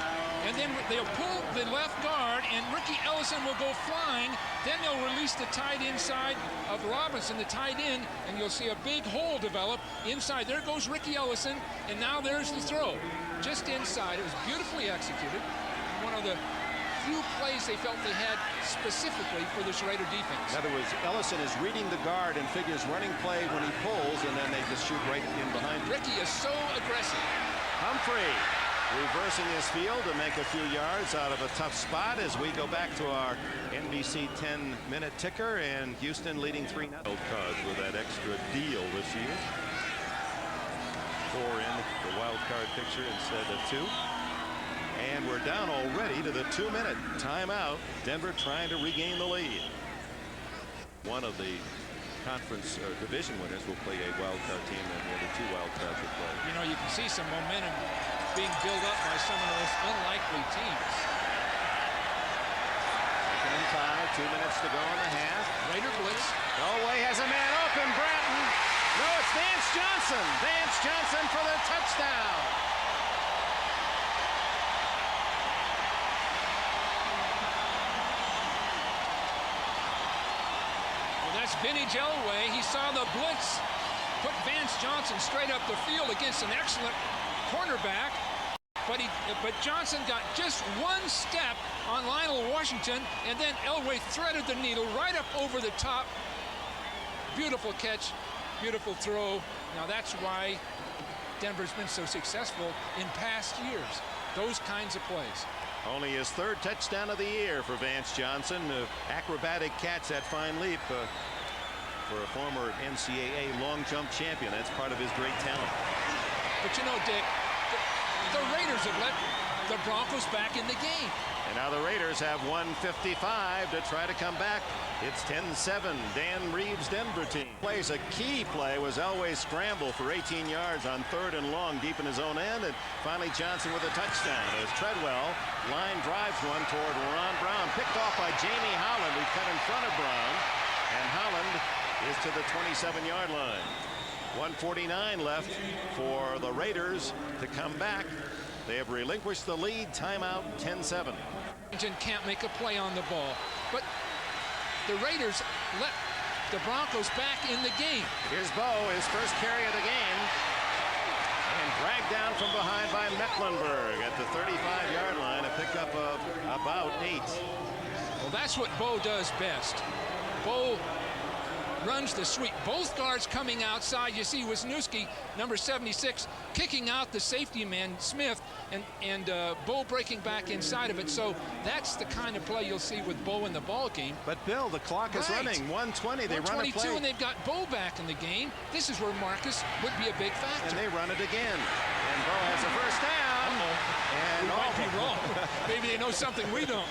and then they'll pull the left guard, and Ricky Ellison will go flying. Then they'll release the tight inside of Robinson, the tight end, and you'll see a big hole develop inside. There goes Ricky Ellison, and now there's the throw. Just inside. It was beautifully executed. One of the few plays they felt they had specifically for this Raider defense. In other words, Ellison is reading the guard and figures running play when he pulls, and then they just shoot right in behind him. Ricky is so aggressive. Humphrey reversing his field to make a few yards out of a tough spot as we go back to our NBC 10-minute ticker, and Houston leading 3-0. Cards with that extra deal this year. 4 in the wild card picture instead of 2. And we're down already to the 2-minute timeout. Denver trying to regain the lead. One of the conference division winners will play a wild card team, and the other 2 wild cards will play. You know, you can see some momentum being built up by some of those unlikely teams. 2 minutes to go in the half. Raider blitz. Elway has a man open. Bratton. No, it's Vance Johnson. Vance Johnson for the touchdown. That's vintage Elway. He saw the blitz, put Vance Johnson straight up the field against an excellent cornerback. But Johnson got just one step on Lionel Washington, and then Elway threaded the needle right up over the top. Beautiful catch, beautiful throw. Now that's why Denver's been so successful in past years. Those kinds of plays. Only his third touchdown of the year for Vance Johnson. Acrobatic catch, that fine leap for a former NCAA long jump champion. That's part of his great talent. But you know, Dick, the Raiders have let the Broncos back in the game. And now the Raiders have 1:55 to try to come back. It's 10-7. Dan Reeves' Denver team. Plays a key play was Elway's scramble for 18 yards on 3rd and long deep in his own end. And finally Johnson with a touchdown as Treadwell line drives one toward Ron Brown. Picked off by Jamie Holland, who cut in front of Brown. And Holland is to the 27-yard line. 1:49 left for the Raiders to come back. They have relinquished the lead. Timeout, 10-7. Can't make a play on the ball, but the Raiders let the Broncos back in the game. Here's Bo, his first carry of the game, and dragged down from behind by Mecklenburg at the 35-yard line, a pickup of about 8. Well, that's what Bo does best. Bo runs the sweep. Both guards coming outside. You see Wisniewski, number 76, kicking out the safety man, Smith, and Bo breaking back inside of it. So that's the kind of play you'll see with Bo in the ball game. But Bill, the clock is running. 1:20. They run a play. And they've got Bo back in the game. This is where Marcus would be a big factor. And they run it again. And Bo has a first down. And we might be wrong. Maybe they know something we don't.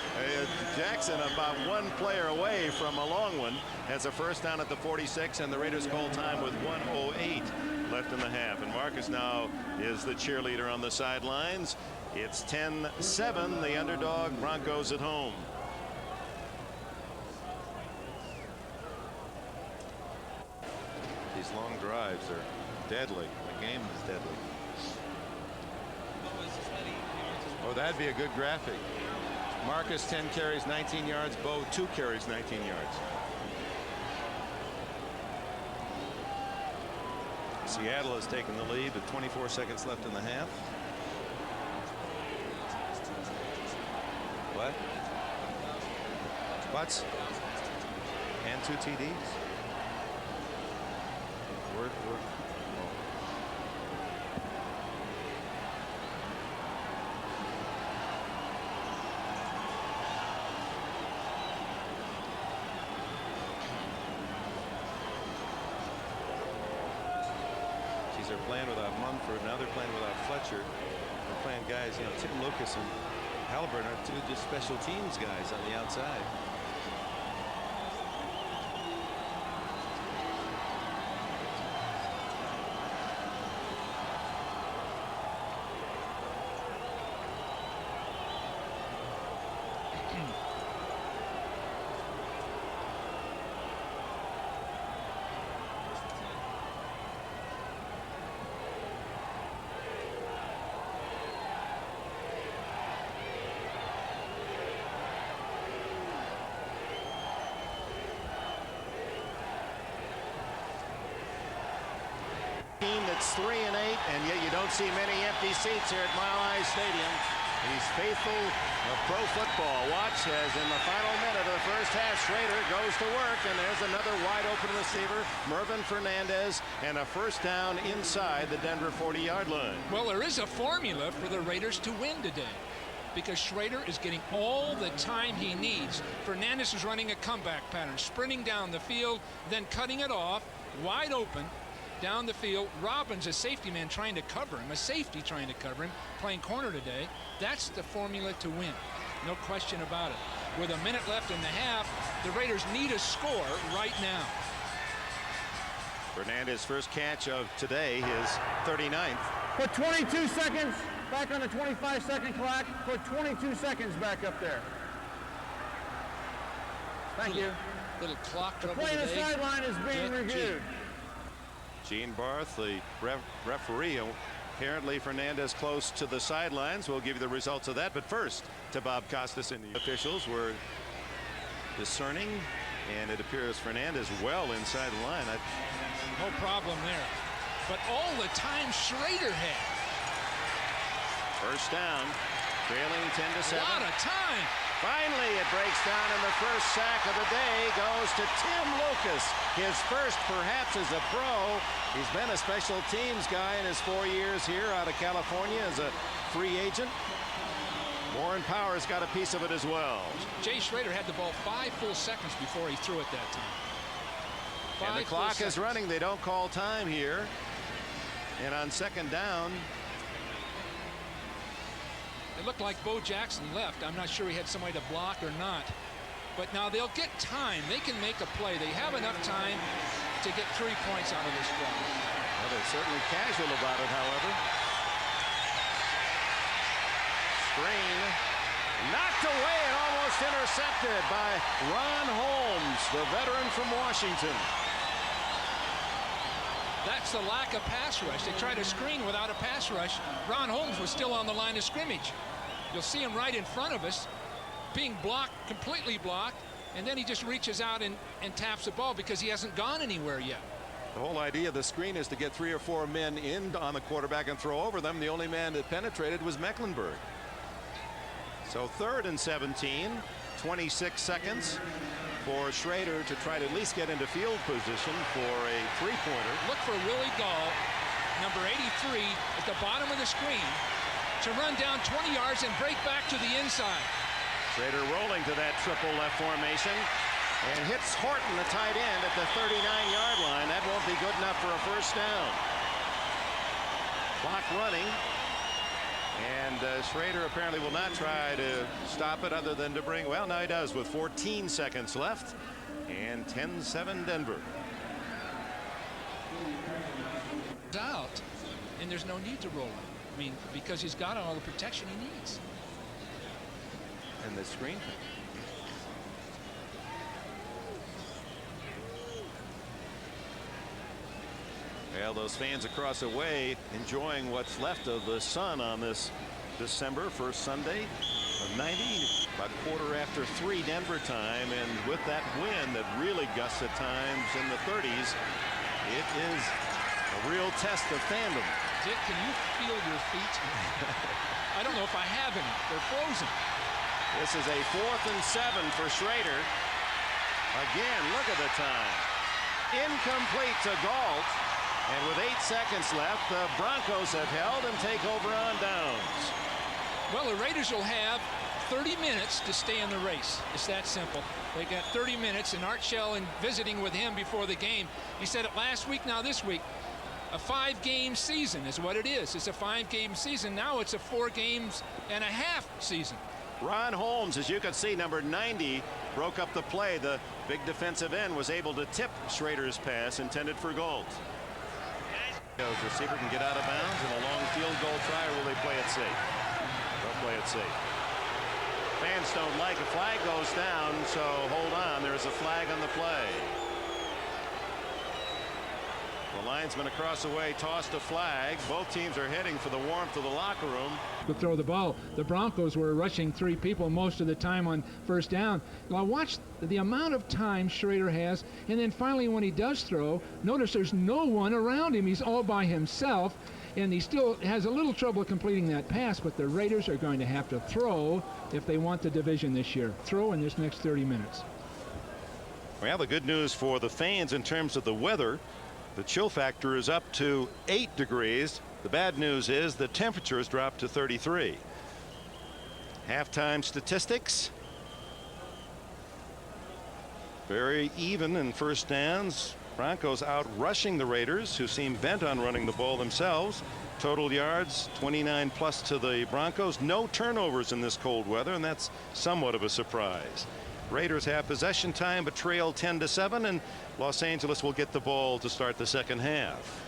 Jackson, about one player away from a long one, has a first down at the 46, and the Raiders call time with 1:08 left in the half. And Marcus now is the cheerleader on the sidelines. It's 10-7, the underdog Broncos at home. These long drives are deadly. The game is deadly. Oh, that'd be a good graphic. Marcus 10 carries, 19 yards. Bo 2 carries, 19 yards. Seattle has taken the lead with 24 seconds left in the half. What? Butts and 2 TDs. They're playing without Mumford. Now they're playing without Fletcher. They're playing guys, you know, Tim Lucas and Halliburton are 2 just special teams guys on the outside. Team that's 3-8, and yet you don't see many empty seats here at Mile High Stadium. He's faithful of pro football. Watch as in the final minute of the first half, Schrader goes to work, and there's another wide open receiver, Mervin Fernandez, and a first down inside the Denver 40-yard line. Well, there is a formula for the Raiders to win today, because Schrader is getting all the time he needs. Fernandez is running a comeback pattern, sprinting down the field, then cutting it off, wide open, down the field. Robbins, a safety man, trying to cover him, a safety trying to cover him, playing corner today. That's the formula to win. No question about it. With a minute left in the half, the Raiders need a score right now. Fernandez first catch of today, his 39th. Put 22 seconds back on the 25-second clock. Put 22 seconds back up there. Thank you. Little clock trouble The play on the today. sideline is being reviewed. Gene Barth, the referee. Apparently Fernandez close to the sidelines. We'll give you the results of that. But first, to Bob Costas, and the officials were discerning And it appears Fernandez well inside the line. No problem there. But all the time Schrader had. First down, trailing 10-7. A lot of time. Finally, it breaks down, and the first sack of the day goes to Tim Lucas. His first, perhaps, as a pro. He's been a special teams guy in his 4 years here out of California as a free agent. Warren Powers got a piece of it as well. Jay Schrader had the ball 5 full seconds before he threw it that time. And the clock is running. They don't call time here. And on second down, it looked like Bo Jackson left. I'm not sure he had somebody to block or not. But now they'll get time. They can make a play. They have enough time to get 3 points out of this drive. Well, they're certainly casual about it, however. Screen knocked away and almost intercepted by Ron Holmes, the veteran from Washington. That's the lack of pass rush. They tried to screen without a pass rush. Ron Holmes was still on the line of scrimmage. You'll see him right in front of us, being blocked, completely blocked, and then he just reaches out and taps the ball because he hasn't gone anywhere yet. The whole idea of the screen is to get 3 or 4 men in on the quarterback and throw over them. The only man that penetrated was Mecklenburg. So 3rd and 17, 26 seconds for Schrader to try to at least get into field position for a 3-pointer. Look for Willie Gall, number 83, at the bottom of the screen to run down 20 yards and break back to the inside. Schrader rolling to that triple left formation and hits Horton, the tight end, at the 39-yard line. That won't be good enough for a first down. Clock running. And Schrader apparently will not try to stop it other than to bring, well, now he does with 14 seconds left and 10-7 Denver. Out, and there's no need to roll it. I mean, because he's got all the protection he needs. And the screen. Well, those fans across the way enjoying what's left of the sun on this December 1st Sunday of 90, about 3:15 Denver time, and with that wind that really gusts at times in the 30s, it is a real test of fandom. Dick, can you feel your feet? I don't know if I have any. They're frozen. This is a 4th and 7 for Schrader. Again, look at the time. Incomplete to Galt. And with 8 seconds left, the Broncos have held and take over on downs. Well, the Raiders will have 30 minutes to stay in the race. It's that simple. They got 30 minutes, and Art Shell, in visiting with him before the game, he said it last week, now this week. A 5-game season is what it is. It's a 5-game season. Now it's a 4 games and a half season. Ron Holmes, as you can see, number 90, broke up the play. The big defensive end was able to tip Schrader's pass intended for Galt. The receiver can get out of bounds, and a long field goal try, or will they play it safe? They'll play it safe. Fans don't like a flag goes down, so hold on. There is a flag on the play. The linesman across the way tossed a flag. Both teams are heading for the warmth of the locker room. To throw the ball, the Broncos were rushing 3 people most of the time on first down. Now watch the amount of time Schrader has, and then finally when he does throw, notice there's no one around him. He's all by himself, and he still has a little trouble completing that pass, but the Raiders are going to have to throw if they want the division this year. Throw in this next 30 minutes. Well, the good news for the fans in terms of the weather, the chill factor is up to 8 degrees. The bad news is the temperature has dropped to 33. Halftime statistics. Very even in first downs. Broncos out rushing the Raiders, who seem bent on running the ball themselves. Total yards 29 plus to the Broncos. No turnovers in this cold weather, and that's somewhat of a surprise. Raiders have possession time but trail 10-7, and Los Angeles will get the ball to start the second half.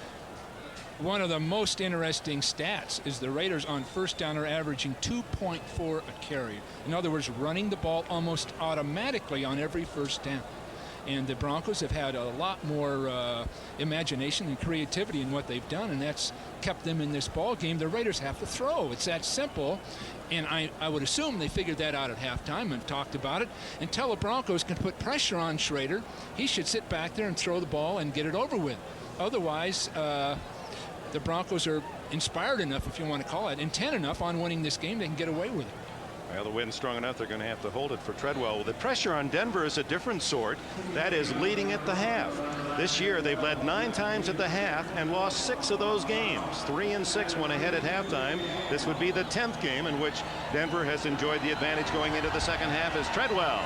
One of the most interesting stats is the Raiders on first down are averaging 2.4 a carry. In other words, running the ball almost automatically on every first down. And the Broncos have had a lot more imagination and creativity in what they've done, and that's kept them in this ball game. The Raiders have to throw. It's that simple. And I would assume they figured that out at halftime and talked about it. Until the Broncos can put pressure on Schrader, he should sit back there and throw the ball and get it over with. Otherwise, the Broncos are inspired enough, if you want to call it, intent enough on winning this game, they can get away with it. Well, the wind's strong enough, they're going to have to hold it for Treadwell. The pressure on Denver is a different sort. That is leading at the half. This year, they've led 9 times at the half and lost 6 of those games. 3 and 6 when ahead at halftime. This would be the 10th game in which Denver has enjoyed the advantage going into the second half as Treadwell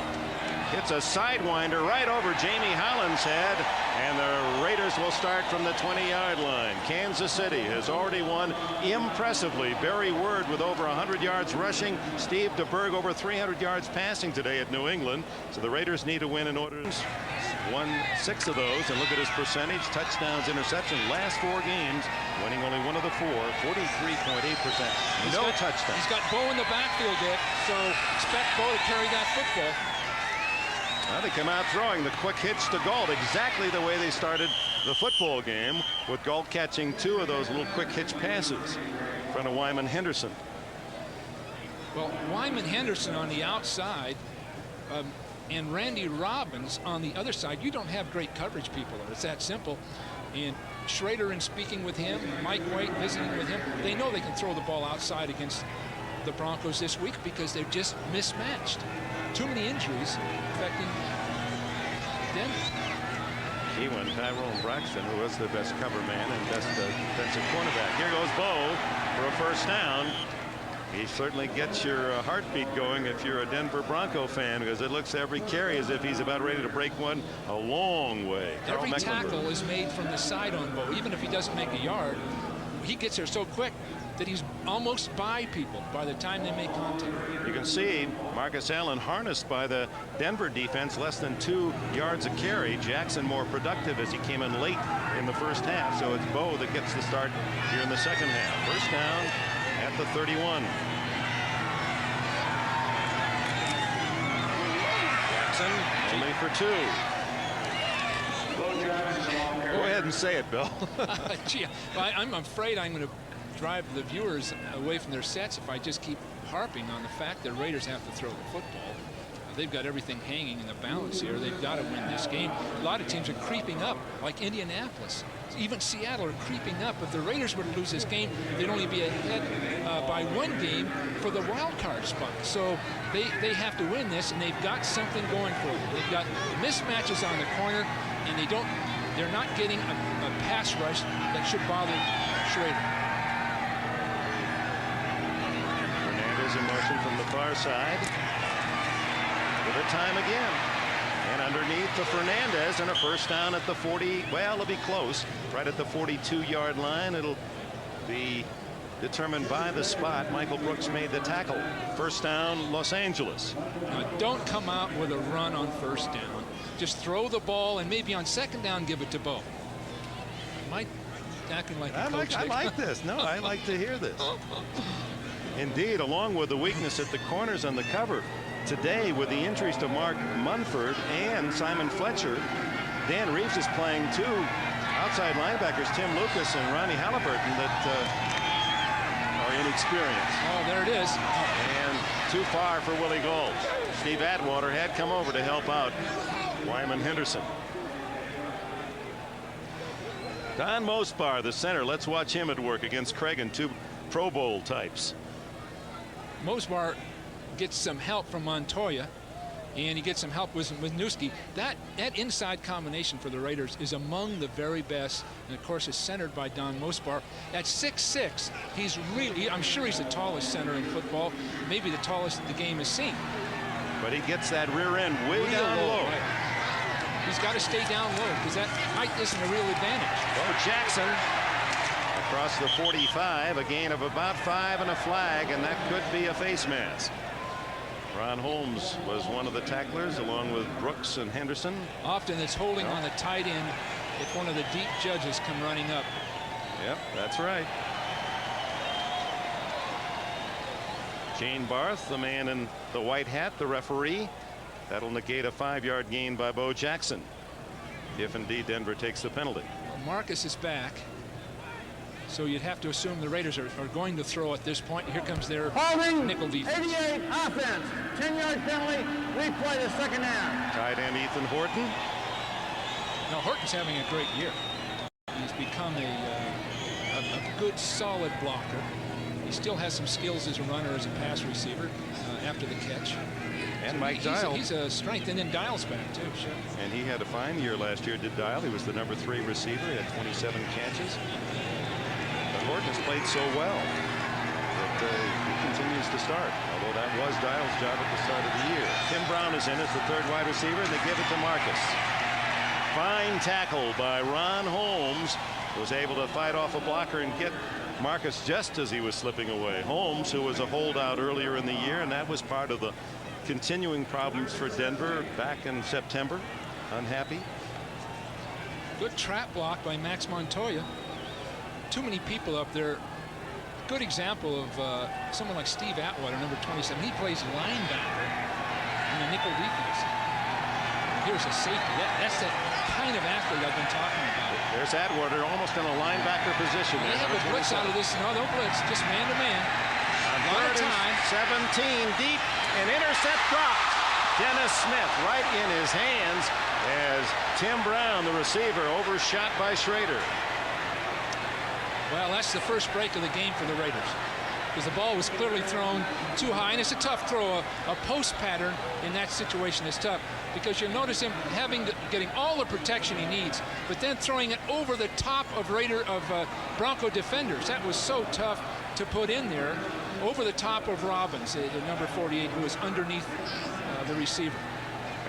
hits a sidewinder right over Jamie Holland's head, and the Raiders will start from the 20-yard line. Kansas City has already won impressively. Barry Word with over 100 yards rushing. Steve DeBerg over 300 yards passing today at New England. So the Raiders need to win in order to won 6 of those. And look at his percentage: touchdowns, interceptions, last 4 games, winning only 1 of the 4, 43.8%. No touchdowns. He's got Bo in the backfield, Dick, so expect Bo to carry that football. Well, they come out throwing the quick hitch to Galt, exactly the way they started the football game, with Galt catching 2 of those little quick hitch passes in front of Wyman Henderson. Well, Wyman Henderson on the outside and Randy Robbins on the other side. You don't have great coverage people. It's that simple. And Schrader, in speaking with him, Mike White visiting with him, they know they can throw the ball outside against the Broncos this week because they're just mismatched. Too many injuries affecting Denver. Key one, Tyrone Braxton, who was the best cover man and best defensive cornerback. Here goes Bo for a first down. He certainly gets your heartbeat going if you're a Denver Bronco fan, because it looks every carry as if he's about ready to break one a long way. Every tackle is made from the side on Bo. Even if he doesn't make a yard, he gets there so quick that he's almost by people by the time they make contact. You can see Marcus Allen harnessed by the Denver defense, less than 2 yards a carry. Jackson more productive as he came in late in the first half. So it's Bo that gets the start here in the second half. First down at the 31. Jackson only for 2. Go ahead and say it, Bill. Gee, I'm afraid I'm going to drive the viewers away from their sets if I just keep harping on the fact that Raiders have to throw the football. They've got everything hanging in the balance here. They've got to win this game. A lot of teams are creeping up, like Indianapolis. Even Seattle are creeping up. If the Raiders were to lose this game, they'd only be ahead by 1 game for the wild card spot. So they have to win this, and they've got something going for them. They've got mismatches on the corner, and they're not getting a pass rush that should bother Schrader. Hernandez in motion from the far side. Give it time again. And underneath to Fernandez, and a first down at the 40. Well, it'll be close. Right at the 42-yard line. It'll be determined by the spot. Michael Brooks made the tackle. First down, Los Angeles. Don't come out with a run on first down. Just throw the ball, and maybe on second down, give it to Bo. Mike acting like a coach. I like this. No, I like to hear this. Indeed, along with the weakness at the corners on the cover. Today, with the injuries to Mark Munford and Simon Fletcher, Dan Reeves is playing 2 outside linebackers, Tim Lucas and Ronnie Halliburton, that are inexperienced. Oh, there it is. And too far for Willie Gold. Steve Atwater had come over to help out Wyman Henderson. Don Mospar, the center. Let's watch him at work against Craig and 2 Pro Bowl types. Mospar gets some help from Montoya, and he gets some help with Newski. That inside combination for the Raiders is among the very best, and of course is centered by Don Mospar. At 6'6", he's really, I'm sure he's the tallest center in football, maybe the tallest the game has seen. But he gets that rear end way down low. Right. He's got to stay down low because that height isn't a real advantage. Bo Jackson across the 45, a gain of about 5 and a flag, and that could be a face mask. Ron Holmes was one of the tacklers along with Brooks and Henderson. Often it's holding on the tight end if one of the deep judges come running up. Yep, that's right. Gene Barth, the man in the white hat, the referee. That'll negate a 5-yard gain by Bo Jackson. if indeed Denver takes the penalty. Well, Marcus is back, so you'd have to assume the Raiders are going to throw at this point. Here comes their Holding, nickel defense. 88 offense, 10-yard penalty, replay the second half. Tight end Ethan Horton. Now Horton's having a great year. He's become a good, solid blocker. He still has some skills as a runner, as a pass receiver after the catch. And so Mike Dial. He's a strength, and then Dial's back too. Sure. And he had a fine year last year, did Dial. He was the #3 receiver. He had 27 catches. But Horton has played so well that he continues to start, although that was Dial's job at the start of the year. Tim Brown is in as the 3rd wide receiver, and they give it to Marcus. Fine tackle by Ron Holmes. Was able to fight off a blocker and get Marcus just as he was slipping away. Holmes, who was a holdout earlier in the year, and that was part of the continuing problems for Denver back in September. Unhappy. Good trap block by Max Montoya. Too many people up there. Good example of someone like Steve Atwater, number 27. He plays linebacker in the nickel defense. Here's a safety. That's that kind of athlete I've been talking about. There's Atwater almost in a linebacker position. They have a blitz out of this. No, don't blitz. Just man to man. A lot of time. 17 deep. An intercept dropped. Dennis Smith right in his hands as Tim Brown, the receiver, overshot by Schrader. Well, that's the first break of the game for the Raiders, because the ball was clearly thrown too high, and it's a tough throw. A post pattern in that situation is tough, because you'll notice him getting all the protection he needs, but then throwing it over the top of Bronco defenders. That was so tough to put in there, over the top of Robbins, number 48, who was underneath the receiver.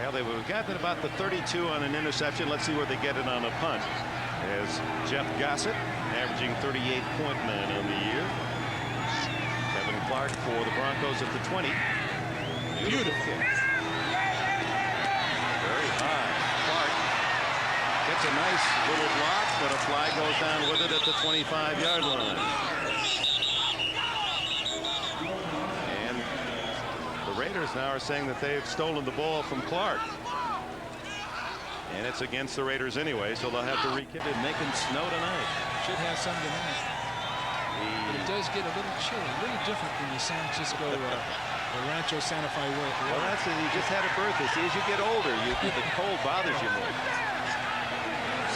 Well, they've gotten about the 32 on an interception. Let's see where they get it on a punt. As Jeff Gossett, averaging 38.9 on the year. Kevin Clark for the Broncos at the 20. Beautiful. Very high. Clark gets a nice little block, but a fly goes down with it at the 25-yard line. And the Raiders now are saying that they've stolen the ball from Clark. And it's against the Raiders anyway, so they'll have to re-kick it, making snow tonight. Should have some tonight. But it does get a little chilly, a little different from the San Francisco the Rancho Santa Fe way. Well, that's it. You just had a birthday. See, as you get older, the cold bothers you more.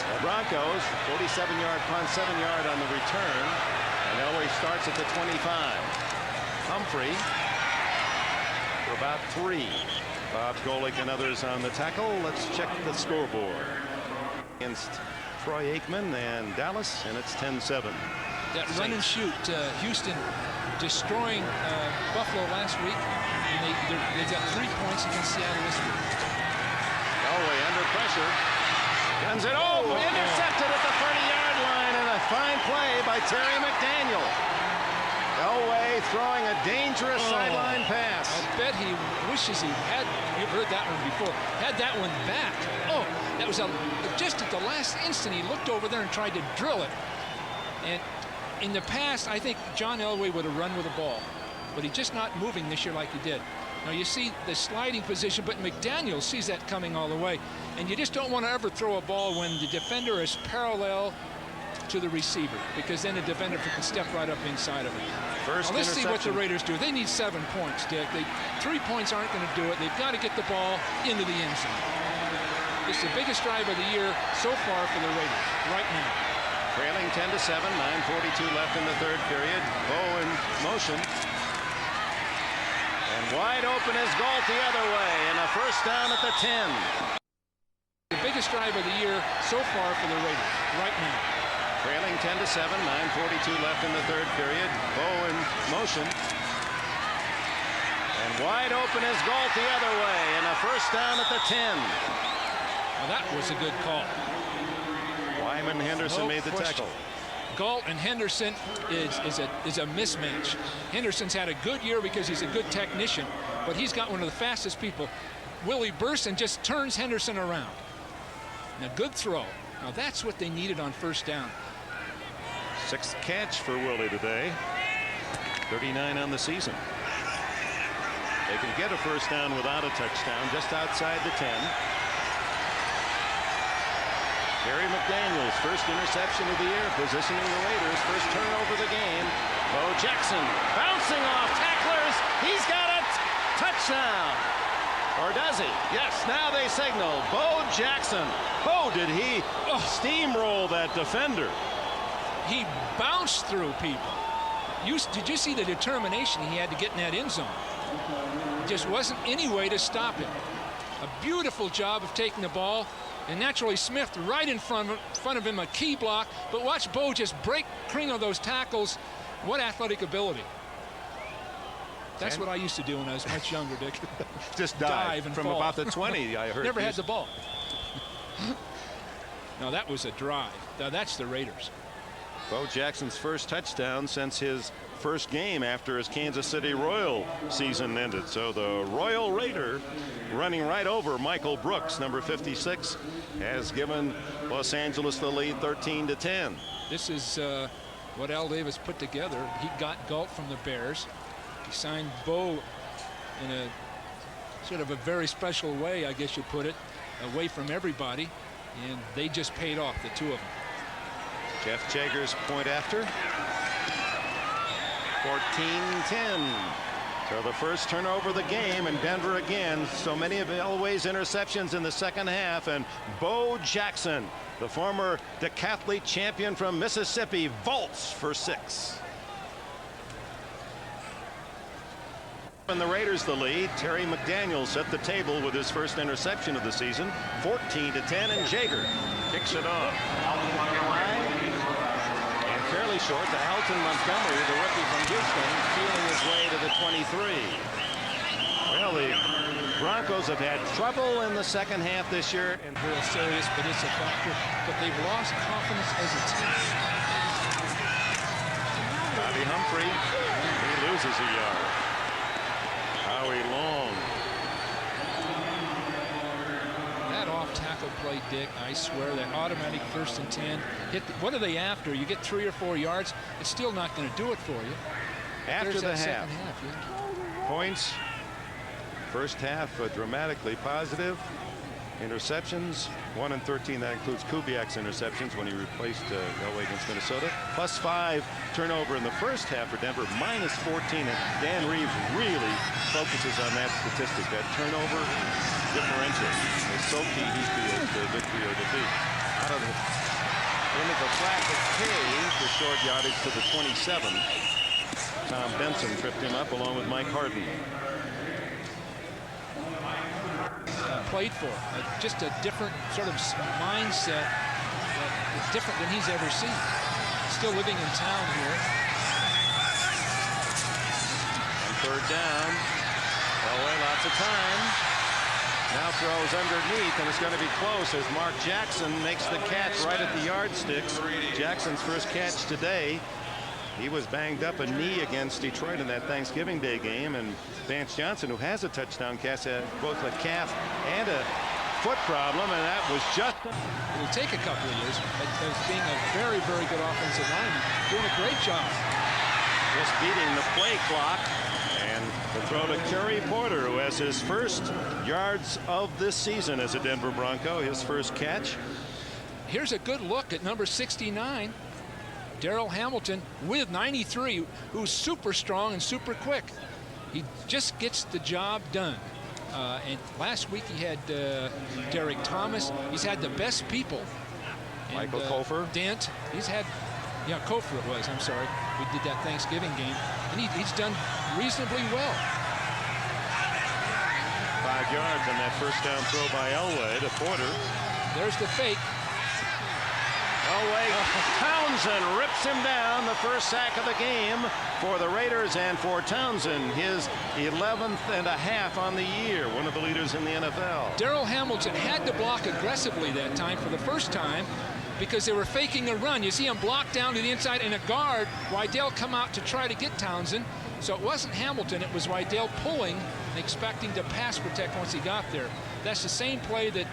The Broncos, 47-yard punt, 7-yard on the return. And Elway starts at the 25. Humphrey for about 3. Bob Golick and others on the tackle. Let's check the scoreboard. Against Troy Aikman and Dallas, and it's 10-7. That run and shoot, Houston destroying Buffalo last week, and they got 3 points against Seattle this week. Elway under pressure. Guns it. Oh, intercepted at the 30-yard line, and a fine play by Terry McDaniel. Elway throwing a dangerous sideline pass. I bet he wishes he had, you've heard that one before, had that one back. Oh, that was just at the last instant he looked over there and tried to drill it. And in the past, I think John Elway would have run with the ball, but he's just not moving this year like he did. Now you see the sliding position, but McDaniel sees that coming all the way. And you just don't want to ever throw a ball when the defender is parallel to the receiver, because then the defender can step right up inside of it. First now let's see what the Raiders do. They need 7 points, Dick. 3 points aren't going to do it. They've got to get the ball into the end zone. It's the biggest drive of the year so far for the Raiders right now. Trailing 10-7, 9:42 left in the 3rd period. Bow in motion. And wide open is Galt the other way, and a first down at the 10. The biggest drive of the year so far for the Raiders right now. Trailing 10-7, 9:42 left in the 3rd period. Bow in motion. And wide open is Galt the other way, and a first down at the 10. Well, that was a good call. Wyman Henderson made the tackle. Galt and Henderson is a mismatch. Henderson's had a good year because he's a good technician, but he's got one of the fastest people. Willie Burson just turns Henderson around. Now, good throw. Now, that's what they needed on first down. 6th catch for Willie today. 39 on the season. They can get a first down without a touchdown, just outside the 10. Terry McDaniels, first interception of the year, positioning the Raiders. First turnover of the game. Bo Jackson bouncing off tacklers. He's got it. Touchdown. Or does he? Yes, now they signal. Bo Jackson. Bo, did he steamroll that defender? He bounced through people. Did you see the determination he had to get in that end zone? Just wasn't any way to stop him. A beautiful job of taking the ball, and naturally Smith right in front of him, a key block. But watch Bo just break clean of those tackles. What athletic ability. That's what I used to do when I was much younger, Dick. Just dive and from fall. About the 20, I heard. Never had the ball. No, that was a drive. Now that's the Raiders. Bo Jackson's first touchdown since his first game after his Kansas City Royal season ended. So the Royal Raider running right over Michael Brooks, number 56, has given Los Angeles the lead 13-10. This is what Al Davis put together. He got Galt from the Bears. He signed Bo in a sort of a very special way, I guess you put it, away from everybody, and they just paid off, the two of them. Jeff Jager's point after. 14-10. So the first turnover of the game, and Denver again. So many of Elway's interceptions in the second half, and Bo Jackson, the former decathlete champion from Mississippi, vaults for 6. And the Raiders the lead. Terry McDaniels set the table with his first interception of the season. 14-10, and Jager kicks it off. And fairly short to Alton Montgomery, the rookie from Houston, feeling his way to the 23. Well, the Broncos have had trouble in the second half this year. And real serious, but it's a factor. But they've lost confidence as a team. Bobby Humphrey, he loses a yard. Howie Long. That off-tackle play, Dick, I swear, that automatic 1st and 10. What are they after? You get 3 or 4 yards, it's still not going to do it for you. After the half. Yeah. Points. First half dramatically positive. Interceptions, 1 and 13. That includes Kubiak's interceptions when he replaced Elway against Minnesota. +5 turnover in the first half for Denver, -14. And Dan Reeves really focuses on that statistic, that turnover differential. It's so key, he feels, to victory or defeat. Out of the into the flat of K for short yardage to the 27. Tom Benson tripped him up along with Mike Harden. Played for just a different sort of mindset, different than he's ever seen. Still living in town here. And 3rd down. Elway, lots of time. Now throws underneath, and it's going to be close as Mark Jackson makes the catch right at the yardsticks. Jackson's first catch today. He was banged up a knee against Detroit in that Thanksgiving Day game, and Vance Johnson, who has a touchdown catch, had both a calf and a foot problem, and that was just... It'll take a couple of years, as being a very, very good offensive lineman, doing a great job. Just beating the play clock, and the throw to Kerry Porter, who has his first yards of this season as a Denver Bronco, his first catch. Here's a good look at number 69. Darrell Hamilton with 93, who's super strong and super quick. He just gets the job done. And last week he had Derek Thomas. He's had the best people. Michael Kofer. Dent. He's had, yeah, Kofer it was. I'm sorry. We did that Thanksgiving game. And he's done reasonably well. 5 yards on that first down throw by Elway to Porter. There's the fake. Elway, Townsend rips him down, the first sack of the game for the Raiders, and for Townsend, his 11th and a half on the year, one of the leaders in the NFL. Darrell Hamilton had to block aggressively that time for the first time because they were faking a run. You see him block down to the inside, and a guard, Wydell, come out to try to get Townsend. So it wasn't Hamilton, it was Wydell pulling and expecting to pass protect once he got there. That's the same play that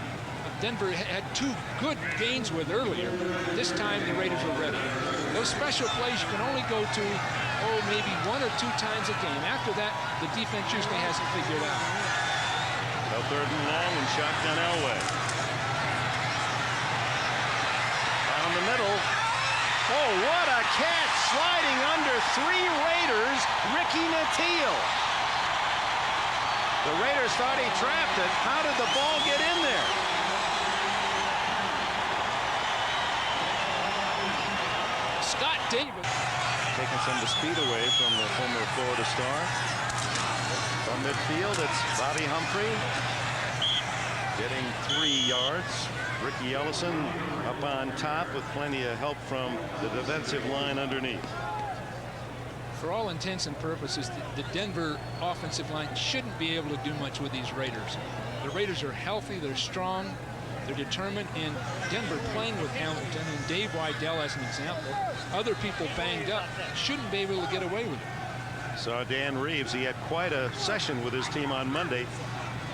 Denver had 2 good gains with earlier. This time the Raiders were ready. Those special plays you can only go to, maybe 1 or 2 times a game. After that, the defense usually has it figured out. So 3rd and long and shotgun Elway. the middle. Oh, what a catch! Sliding under 3 Raiders, Ricky Nattiel. The Raiders thought he trapped it. How did the ball get in there? Scott Davis. Taking some of the speed away from the former Florida star. From midfield, it's Bobby Humphrey. Getting 3 yards. Ricky Ellison up on top with plenty of help from the defensive line underneath. For all intents and purposes, the Denver offensive line shouldn't be able to do much with these Raiders. The Raiders are healthy, they're strong, they're determined, and Denver playing with Hamilton and Dave Weidel as an example, other people banged up, shouldn't be able to get away with it. Saw Dan Reeves. He had quite a session with his team on Monday.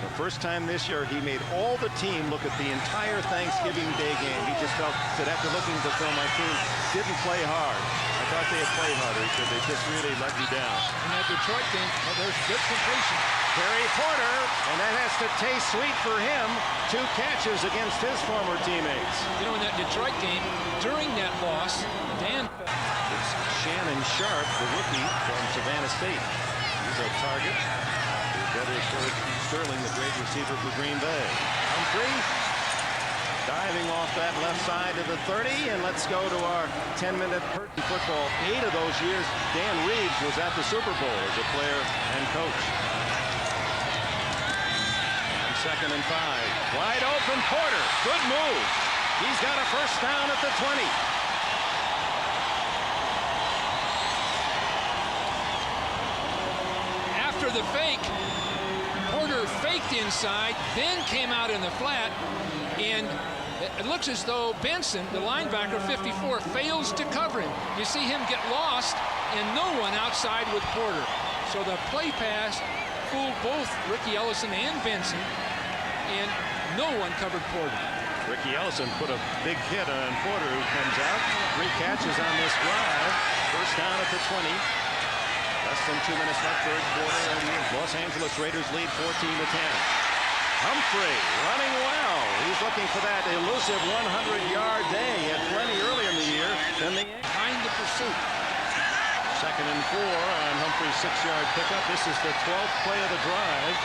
The first time this year, he made all the team look at the entire Thanksgiving Day game. He just felt that after looking at the film, my team didn't play hard. I thought they had played harder. He said they just really let me down. In that Detroit game, well, there's good completion. Terry Porter, and that has to taste sweet for him. 2 catches against his former teammates. You know, in that Detroit game, during that loss, Dan... It's Shannon Sharp, the rookie from Savannah State. He's a target. His brother Sterling, the great receiver for Green Bay. Humphrey diving off that left side to the 30, and let's go to our 10-minute football. 8 of those years, Dan Reeves was at the Super Bowl as a player and coach. And 2nd and 5. Wide open Porter. Good move. He's got a first down at the 20. After the fake, Porter faked inside, then came out in the flat, and it looks as though Benson, the linebacker, 54, fails to cover him. You see him get lost, and no one outside with Porter. So the play pass fooled both Ricky Ellison and Benson, and no one covered Porter. Ricky Ellison put a big hit on Porter, who comes out. 3 catches on this drive. First down at the 20. Less than 2 minutes left, 3rd quarter, and the Los Angeles Raiders lead 14-10. Humphrey running well. He's looking for that elusive 100-yard day. He had plenty early in the year. Then Behind the pursuit. 2nd and 4 on Humphrey's 6-yard pickup. This is the 12th play of the drive,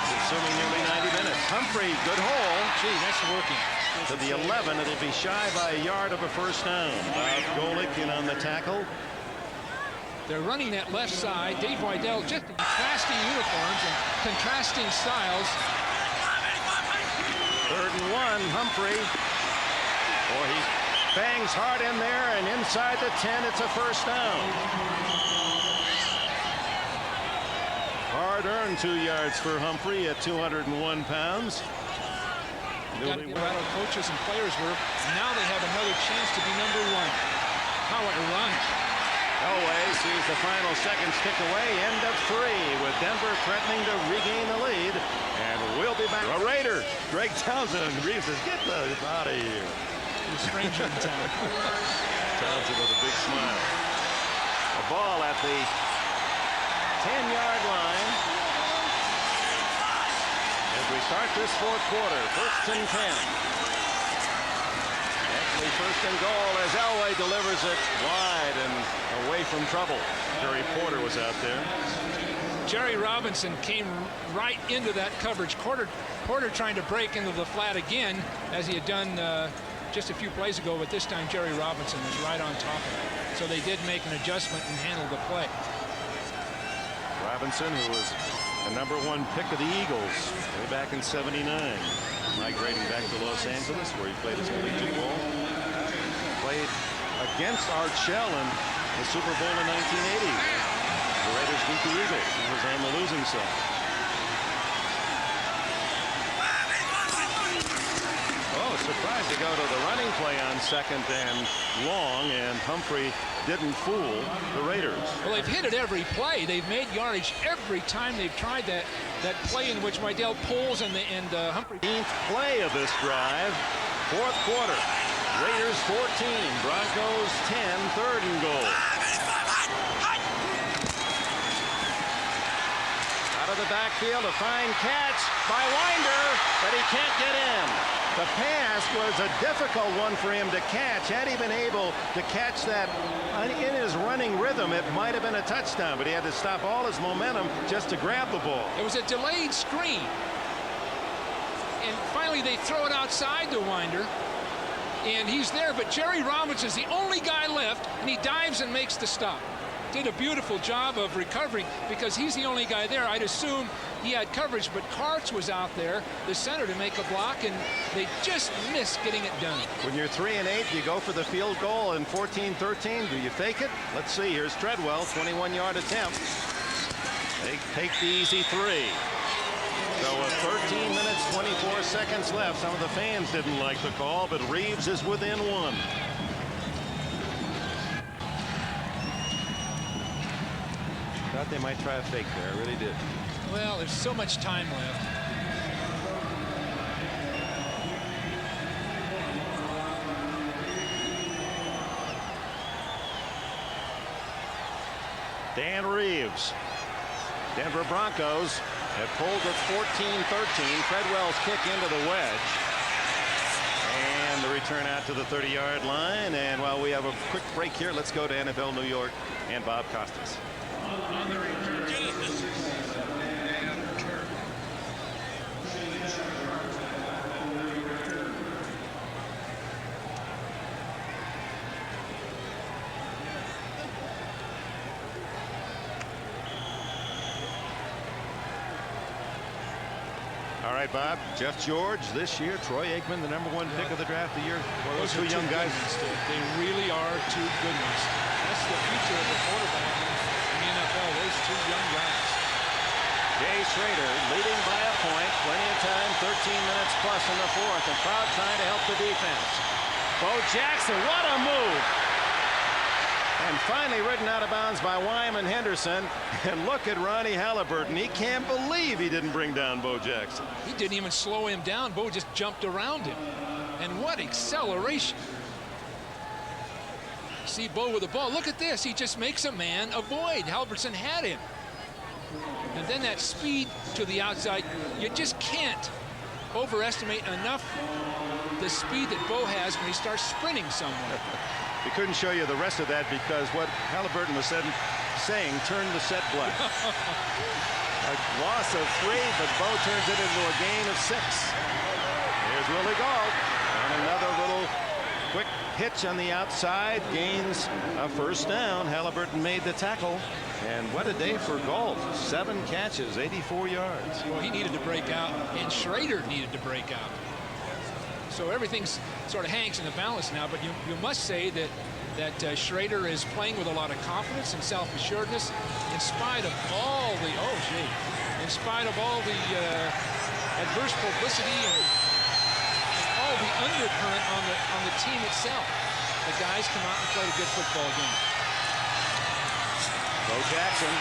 consuming nearly 90 minutes. Humphrey, good hole. Gee, that's working. To the 11, it'll be shy by a yard of a first down. Bob Golick in on the tackle. They're running that left side. Dave Weidel just contrasting uniforms and contrasting styles. 3rd and 1, Humphrey. Boy, he bangs hard in there, and inside the 10, it's a first down. Hard-earned 2 yards for Humphrey at 201 pounds. Got to get out of coaches and players were. Now they have another chance to be number 1. How a run. Elway sees the final seconds tick away. End of 3 with Denver threatening to regain the lead. And we'll be back. The Raiders. Greg Townsend and Reeves says, get those out of here. The stranger in town. Townsend with a big smile. A ball at the 10-yard line. As we start this 4th quarter, 1st and 10. Actually, 1st and goal as Elway delivers it wide and away from trouble. Terry Porter was out there. Jerry Robinson came right into that coverage. Porter trying to break into the flat again, as he had done just a few plays ago, but this time Jerry Robinson was right on top of it. So they did make an adjustment and handle the play. Robinson, who was the #1 pick of the Eagles way back in '79, migrating back to Los Angeles, where he played his collegiate ball. Played against Art Shell in the Super Bowl in 1980. The Raiders beat the Eagles. He was on the losing side. Oh, surprised to go to the running play on 2nd and long, and Humphrey didn't fool the Raiders. Well, they've hit it every play. They've made yardage every time they've tried that play in which Weidel pulls and Humphrey. 15th play of this drive, 4th quarter. Raiders 14, Broncos 10, 3rd and goal. Out of of the backfield. A fine catch by Winder, but he can't get in. The pass was a difficult one for him to catch. Had he been able to catch that in his running rhythm, it might have been a touchdown, but he had to stop all his momentum just to grab the ball. It was a delayed screen. And finally they throw it outside to Winder. And he's there, but Jerry Robinson's the only guy left, and he dives and makes the stop. Did a beautiful job of recovering because he's the only guy there. I'd assume he had coverage, but Karts was out there, the center, to make a block, and they just missed getting it done. When you're 3 and 8, you go for the field goal in 14-13. Do you fake it? Let's see. Here's Treadwell, 21-yard attempt. They take the easy 3. So with 13 minutes, 24 seconds left, some of the fans didn't like the call, but Reeves is within 1. Thought they might try a fake there. I really did. Well, there's so much time left. Dan Reeves. Denver Broncos have pulled at 14-13. Treadwell's kick into the wedge. And the return out to the 30-yard line. And while we have a quick break here, let's go to NFL New York and Bob Costas. All right, Bob. Jeff George this year. Troy Aikman, the #1 pick of the draft the year. Well, those two young guys. They really are two good ones. That's the future of the quarterback in the NFL. Those two young guys. Jay Schrader leading by a point. Plenty of time. 13 minutes plus in the 4th. And crowd trying to help the defense. Bo Jackson, what a move! And finally ridden out of bounds by Wyman Henderson. And look at Ronnie Halliburton. He can't believe he didn't bring down Bo Jackson. He didn't even slow him down. Bo just jumped around him. And what acceleration. See Bo with the ball. Look at this. He just makes a man avoid. Halliburton had him. And then that speed to the outside. You just can't overestimate enough the speed that Bo has when he starts sprinting somewhere. We couldn't show you the rest of that because what Halliburton was saying turned the set black. A loss of 3, but Bo turns it into a gain of 6. Here's Willie Gault. And another little quick hitch on the outside. Gains a first down. Halliburton made the tackle. And what a day for Gault. 7 catches, 84 yards. Well, he needed to break out, and Schrader needed to break out. So everything's sort of hangs in the balance now, but you must say that Schrader is playing with a lot of confidence and self-assuredness in spite of all the adverse publicity and all the undercurrent on the team itself. The guys come out and play a good football game. Bo Jackson.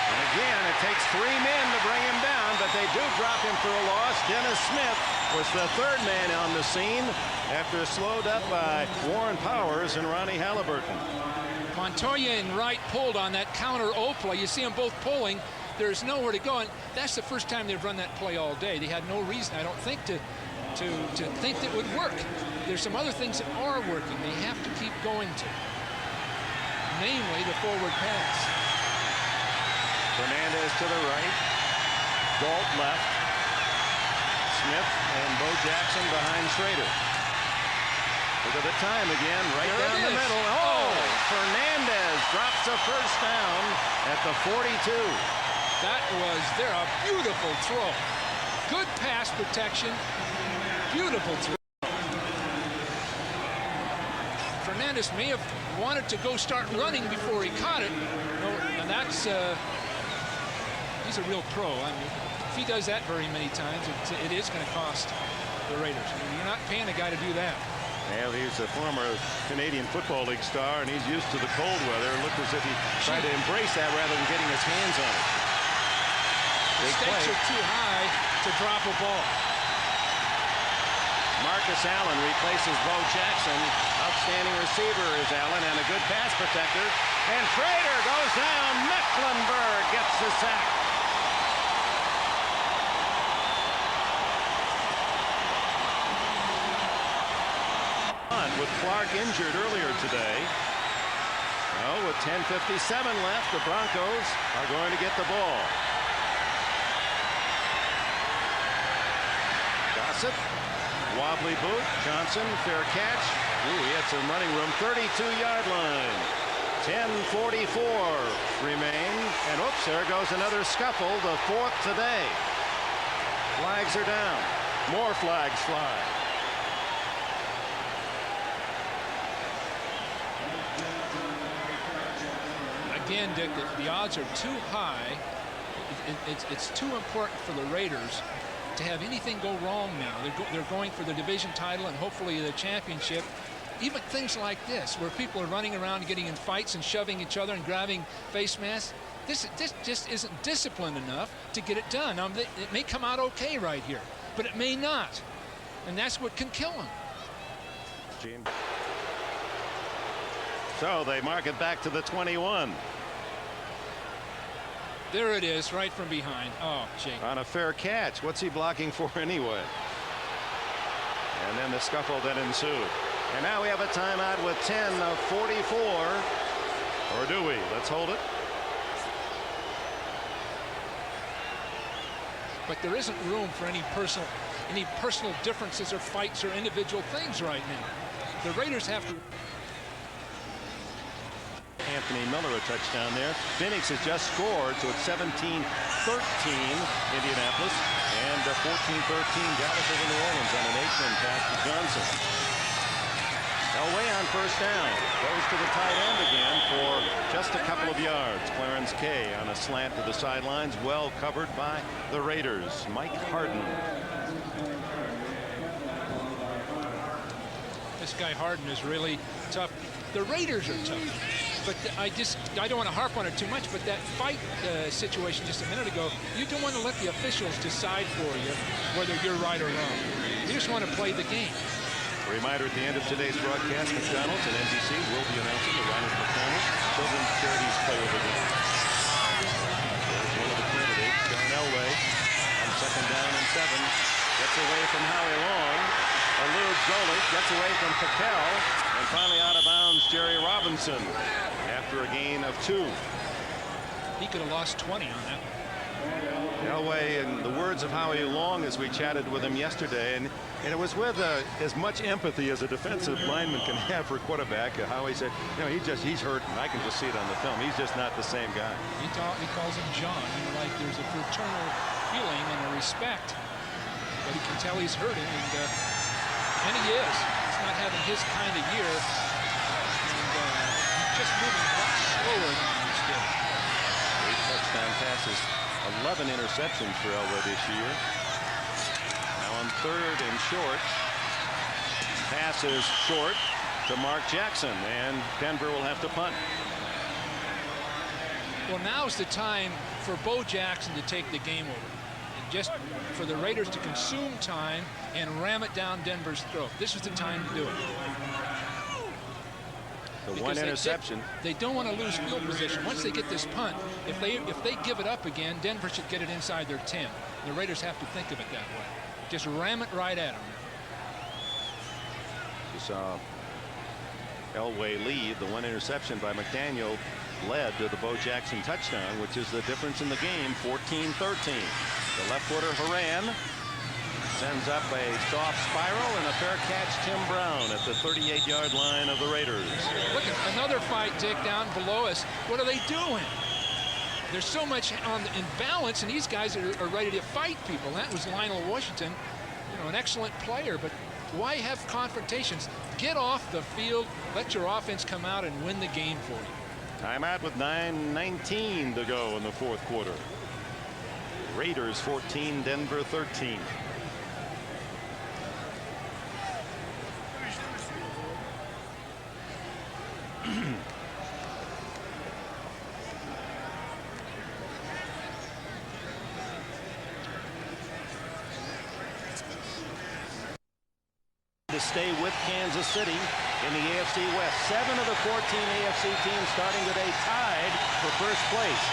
And again, it takes 3 men to bring him down, but they do drop him for a loss. Dennis Smith was the 3rd man on the scene after slowed up by Warren Powers and Ronnie Halliburton. Montoya and Wright pulled on that counter O play. You see them both pulling. There's nowhere to go, and that's the first time they've run that play all day. They had no reason, I don't think, to think that would work. There's some other things that are working. They have to keep going to, namely the forward pass. Fernandez to the right. Gault left. Smith and Bo Jackson behind Schrader. Look at the time again, right there down the middle. Oh, Fernandez drops a first down at the 42. That was a beautiful throw. Good pass protection. Beautiful throw. Fernandez may have wanted to go start running before he caught it. And that's he's a real pro. I mean, if he does that very many times, it is going to cost the Raiders. I mean, you're not paying a guy to do that. Well, he's a former Canadian Football League star, and he's used to the cold weather. It looked as if he tried to embrace that rather than getting his hands on it. The stakes are too high to drop a ball. Marcus Allen replaces Bo Jackson. Outstanding receiver is Allen, and a good pass protector. And Schrader goes down. Mecklenburg gets the sack. with Clark injured earlier today. Well, with 10:57 left, the Broncos are going to get the ball. Gossett, wobbly boot, Johnson, fair catch. Ooh, he had some running room, 32-yard line. 10:44 remain, and oops, there goes another scuffle, the fourth today. Flags are down. More flags fly. Again, Dick, the odds are too high. It's too important for the Raiders to have anything go wrong now. They're going for the division title and hopefully the championship. Even things like this, where people are running around getting in fights and shoving each other and grabbing face masks, this just isn't disciplined enough to get it done. Now, it may come out okay right here, but it may not. And that's what can kill them. Gene. So they mark it back to the 21. There it is, right from behind. Oh, Jake. On a fair catch. What's he blocking for anyway? And then the scuffle that ensued. And now we have a timeout with 10:44. Or do we? Let's hold it. But there isn't room for any personal differences or fights or individual things right now. The Raiders have to. Anthony Miller a touchdown there. Phoenix has just scored, so it's 17-13 Indianapolis, and 14-13 Dallas over New Orleans on an Aikman pass to Johnson. Elway on first down, goes to the tight end again for just a couple of yards. Clarence Kay on a slant to the sidelines, well covered by the Raiders. Mike Harden. This guy Harden is really tough. The Raiders are tough. But I don't want to harp on it too much, but that fight situation just a minute ago, you don't want to let the officials decide for you whether you're right or wrong. You just want to play the game. A reminder at the end of today's broadcast, McDonald's and NBC will be announcing the Ronald McDonald Children's Charities Player of the Game. There's one of the candidates, John Elway, on second down and 7. Gets away from Howie Long. Eludes Golich, gets away from Patel, and finally out of bounds, Jerry Robinson, after a gain of 2. He could have lost 20 on that one. Elway, in the words of Howie Long as we chatted with him yesterday, and it was with as much empathy as a defensive lineman can have for a quarterback. Howie said, you know, he's hurt, and I can just see it on the film. He's just not the same guy. He calls him John, like there's a fraternal feeling and a respect. But he can tell he's hurting, and he is. He's not having his kind of year, and he's just moving a lot slower than he used to. 8 touchdown passes, 11 interceptions for Elway this year. Now on third and short. Pass is short to Mark Jackson, and Denver will have to punt. Well, now's the time for Bo Jackson to take the game over. Just for the Raiders to consume time and ram it down Denver's throat. This is the time to do it. The Because one interception. They don't want to lose field position. Once they get this punt, if they give it up again, Denver should get it inside their 10. The Raiders have to think of it that way. Just ram it right at them. You saw Elway lead. The one interception by McDaniel led to the Bo Jackson touchdown, which is the difference in the game, 14-13. The left footer Haran sends up a soft spiral, and a fair catch, Tim Brown at the 38-yard line of the Raiders. Look at another fight, Dick, down below us. What are they doing? There's so much in balance, and these guys are ready to fight people. That was Lionel Washington, an excellent player, but why have confrontations? Get off the field, let your offense come out and win the game for you. Timeout with 9:19 to go in the fourth quarter. Raiders 14, Denver 13. To stay with Kansas City in the AFC West. 7 of the 14 AFC teams starting today tied for first place.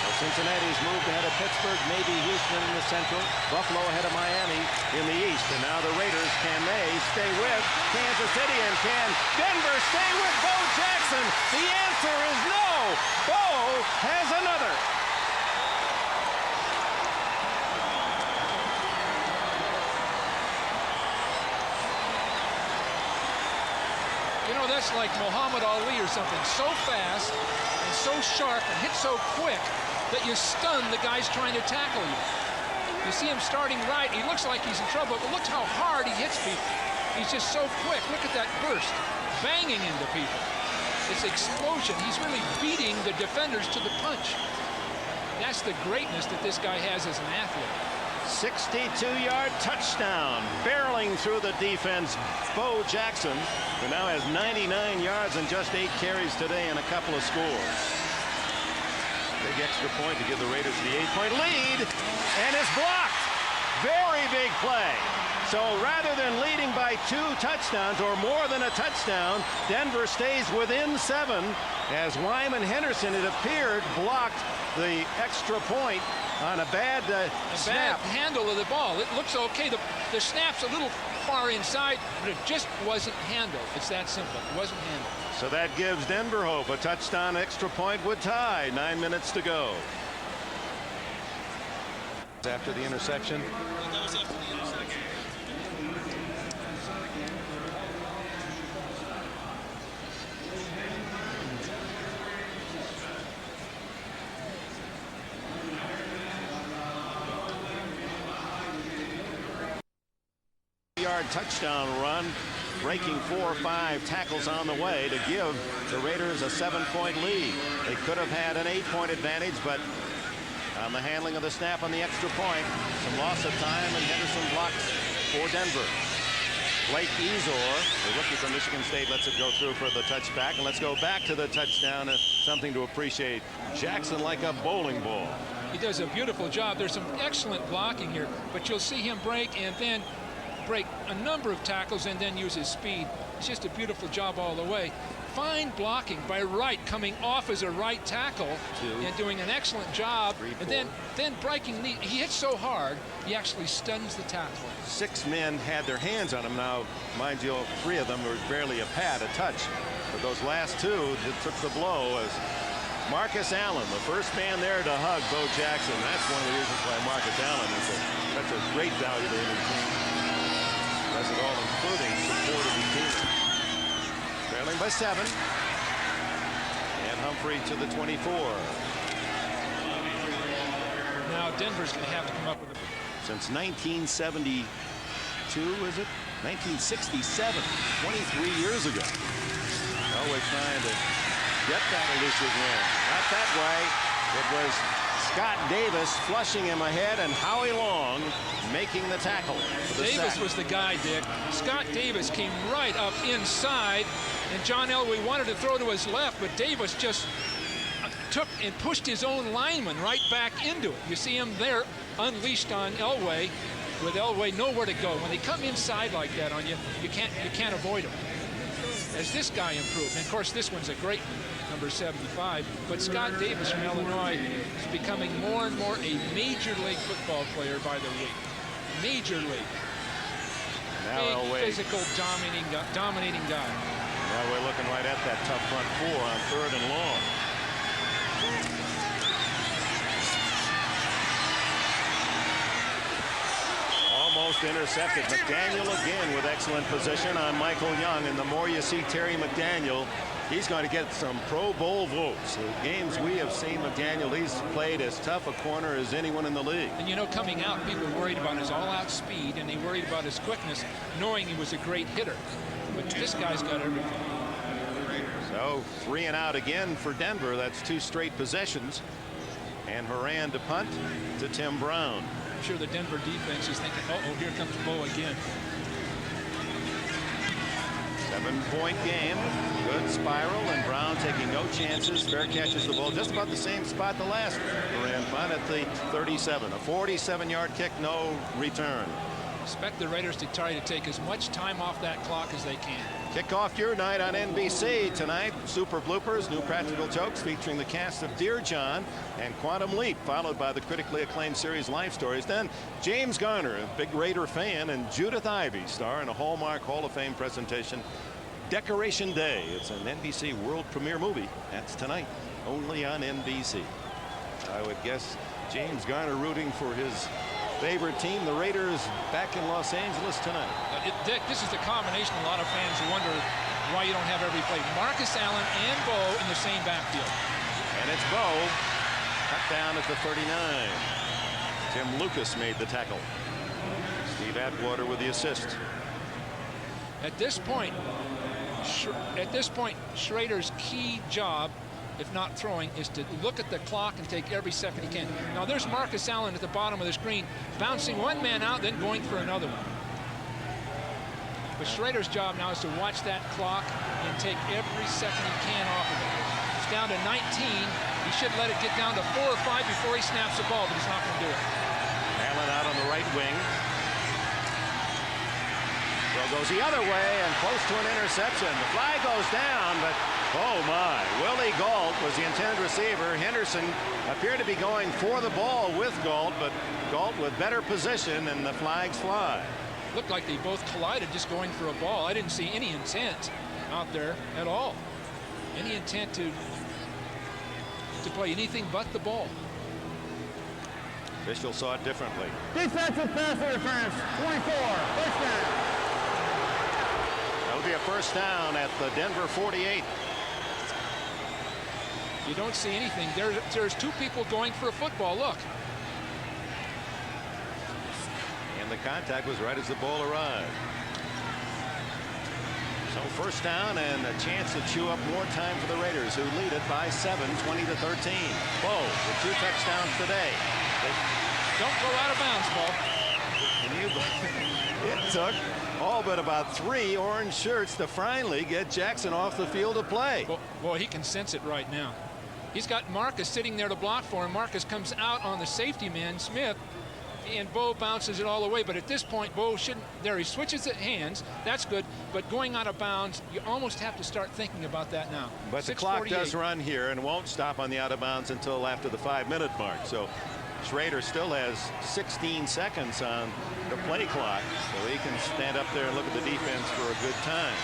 The Cincinnati's moved ahead of Pittsburgh, maybe Houston in the Central, Buffalo ahead of Miami in the East. And now the Raiders, can they stay with Kansas City, and can Denver stay with Bo Jackson? The answer is no. Bo has another. You know, that's like Muhammad Ali or something. So fast and so sharp and hit so quick that you stun the guys trying to tackle you. You see him starting right. He looks like he's in trouble, but look how hard he hits people. He's just so quick. Look at that burst, banging into people. This explosion. He's really beating the defenders to the punch. That's the greatness that this guy has as an athlete. 62-yard touchdown, barreling through the defense. Bo Jackson, who now has 99 yards and just 8 carries today and a couple of scores. Big extra point to give the Raiders the 8-point lead, and it's blocked. Very big play. So rather than leading by 2 touchdowns or more than a touchdown, Denver stays within 7 as Wyman Henderson, it appeared, blocked the extra point on a bad snap. Bad handle of the ball. It looks okay. The snap's a little far inside, but it just wasn't handled. It's that simple. It wasn't handled. So that gives Denver hope. A touchdown extra point would tie. 9 minutes to go. After the interception. Touchdown run, breaking 4 or 5 tackles on the way to give the Raiders a 7-point lead. They could have had an 8-point advantage, but on the handling of the snap on the extra point, some loss of time, and Henderson blocks for Denver. Blake Ezor, the rookie from Michigan State, lets it go through for the touchback, and let's go back to the touchdown. Something to appreciate. Jackson like a bowling ball. He does a beautiful job. There's some excellent blocking here, but you'll see him break and then break a number of tackles and then use his speed. It's just a beautiful job all the way. Fine blocking by Wright, coming off as a right tackle and doing an excellent job. 3, 4. And then breaking the, he hits so hard he actually stuns the tackle. 6 men had their hands on him. Now, mind you, 3 of them were barely a pad, a touch. But those last 2 that took the blow as Marcus Allen, the first man there to hug Bo Jackson. That's one of the reasons why Marcus Allen is such a great value to any team. Does it all, including support of the team. Trailing by 7. And Humphrey to the 24. Now Denver's going to have to come up with a... Since 1972, is it? 1967, 23 years ago. Always trying to get that elusive win. Not that way. It was Scott Davis flushing him ahead and Howie Long making the tackle. Davis was the guy, Dick. Scott Davis came right up inside, and John Elway wanted to throw to his left, but Davis just took and pushed his own lineman right back into it. You see him there unleashed on Elway, with Elway nowhere to go. When they come inside like that on you, you can't avoid them. As this guy improved, and of course this one's a great one, number 75, but Scott Davis from Illinois is becoming more and more a major league football player by the week. Major league. Now big, Elway, physical, dominating guy. Now we're looking right at that tough front 4 on 3rd and long. Almost intercepted. McDaniel again with excellent position on Michael Young, and the more you see Terry McDaniel, he's going to get some Pro Bowl votes. The games we have seen McDaniel, he's played as tough a corner as anyone in the league. And you know, coming out, people worried about his all-out speed, and they worried about his quickness, knowing he was a great hitter. But this guy's got everything. So 3 and out again for Denver. That's 2 straight possessions. And Horan to punt to Tim Brown. I'm sure the Denver defense is thinking, uh-oh, here comes Bo again. 7-point game. Good spiral, and Brown taking no chances. Fair catches the ball just about the same spot the last Horan punt at the 37. A 47-yard kick, no return. Expect the Raiders to try to take as much time off that clock as they can. Kick off your night on NBC tonight. Super bloopers, new practical jokes featuring the cast of Dear John and Quantum Leap, followed by the critically acclaimed series Life Stories. Then James Garner, a big Raider fan, and Judith Ivey star in a Hallmark Hall of Fame presentation, Decoration Day. It's an NBC world premiere movie. That's tonight, only on NBC. I would guess James Garner rooting for his favorite team, the Raiders, back in Los Angeles tonight. Dick, this is the combination a lot of fans wonder why you don't have every play. Marcus Allen and Bo in the same backfield. And it's Bo, cut down at the 39. Tim Lucas made the tackle. Steve Atwater with the assist. At this point, Schrader's key job, if not throwing, is to look at the clock and take every second he can. Now there's Marcus Allen at the bottom of the screen, bouncing one man out, then going for another one. But Schrader's job now is to watch that clock and take every second he can off of it. It's down to 19. He should let it get down to 4 or 5 before he snaps the ball, but he's not going to do it. Allen out on the right wing. Throw goes the other way and close to an interception. The flag goes down, but oh my. Willie Gault was the intended receiver. Henderson appeared to be going for the ball with Gault, but Gault with better position, and the flags fly. Looked like they both collided just going for a ball. I didn't see any intent out there at all. Any intent to play anything but the ball. Official saw it differently. Defensive pass interference, 24, first down. That'll be a first down at the Denver 48. You don't see anything. There's two people going for a football. Look. And the contact was right as the ball arrived. So first down and a chance to chew up more time for the Raiders, who lead it by 7, 20-13. Bo with 2 touchdowns today. Don't go out of bounds, Bo. It took all but about 3 orange shirts to finally get Jackson off the field to play. Boy, he can sense it right now. He's got Marcus sitting there to block for him. Marcus comes out on the safety man, Smith, and Bo bounces it all the way. But at this point, Bo shouldn't. There, he switches at hands. That's good. But going out of bounds, you almost have to start thinking about that now. But the clock does run here and won't stop on the out of bounds until after the 5-minute mark. So Schrader still has 16 seconds on the play clock, so he can stand up there and look at the defense for a good time.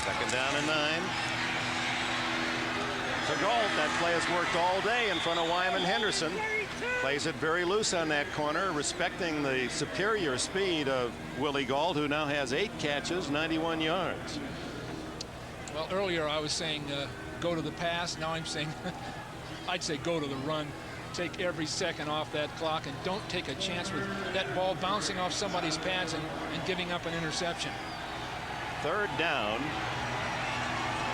Second down and 9. To Gault, that play has worked all day in front of Wyman Henderson. Plays it very loose on that corner, respecting the superior speed of Willie Gault, who now has 8 catches, 91 yards. Well, earlier I was saying go to the pass. Now I'm saying I'd say go to the run. Take every second off that clock and don't take a chance with that ball bouncing off somebody's pads and giving up an interception. Third down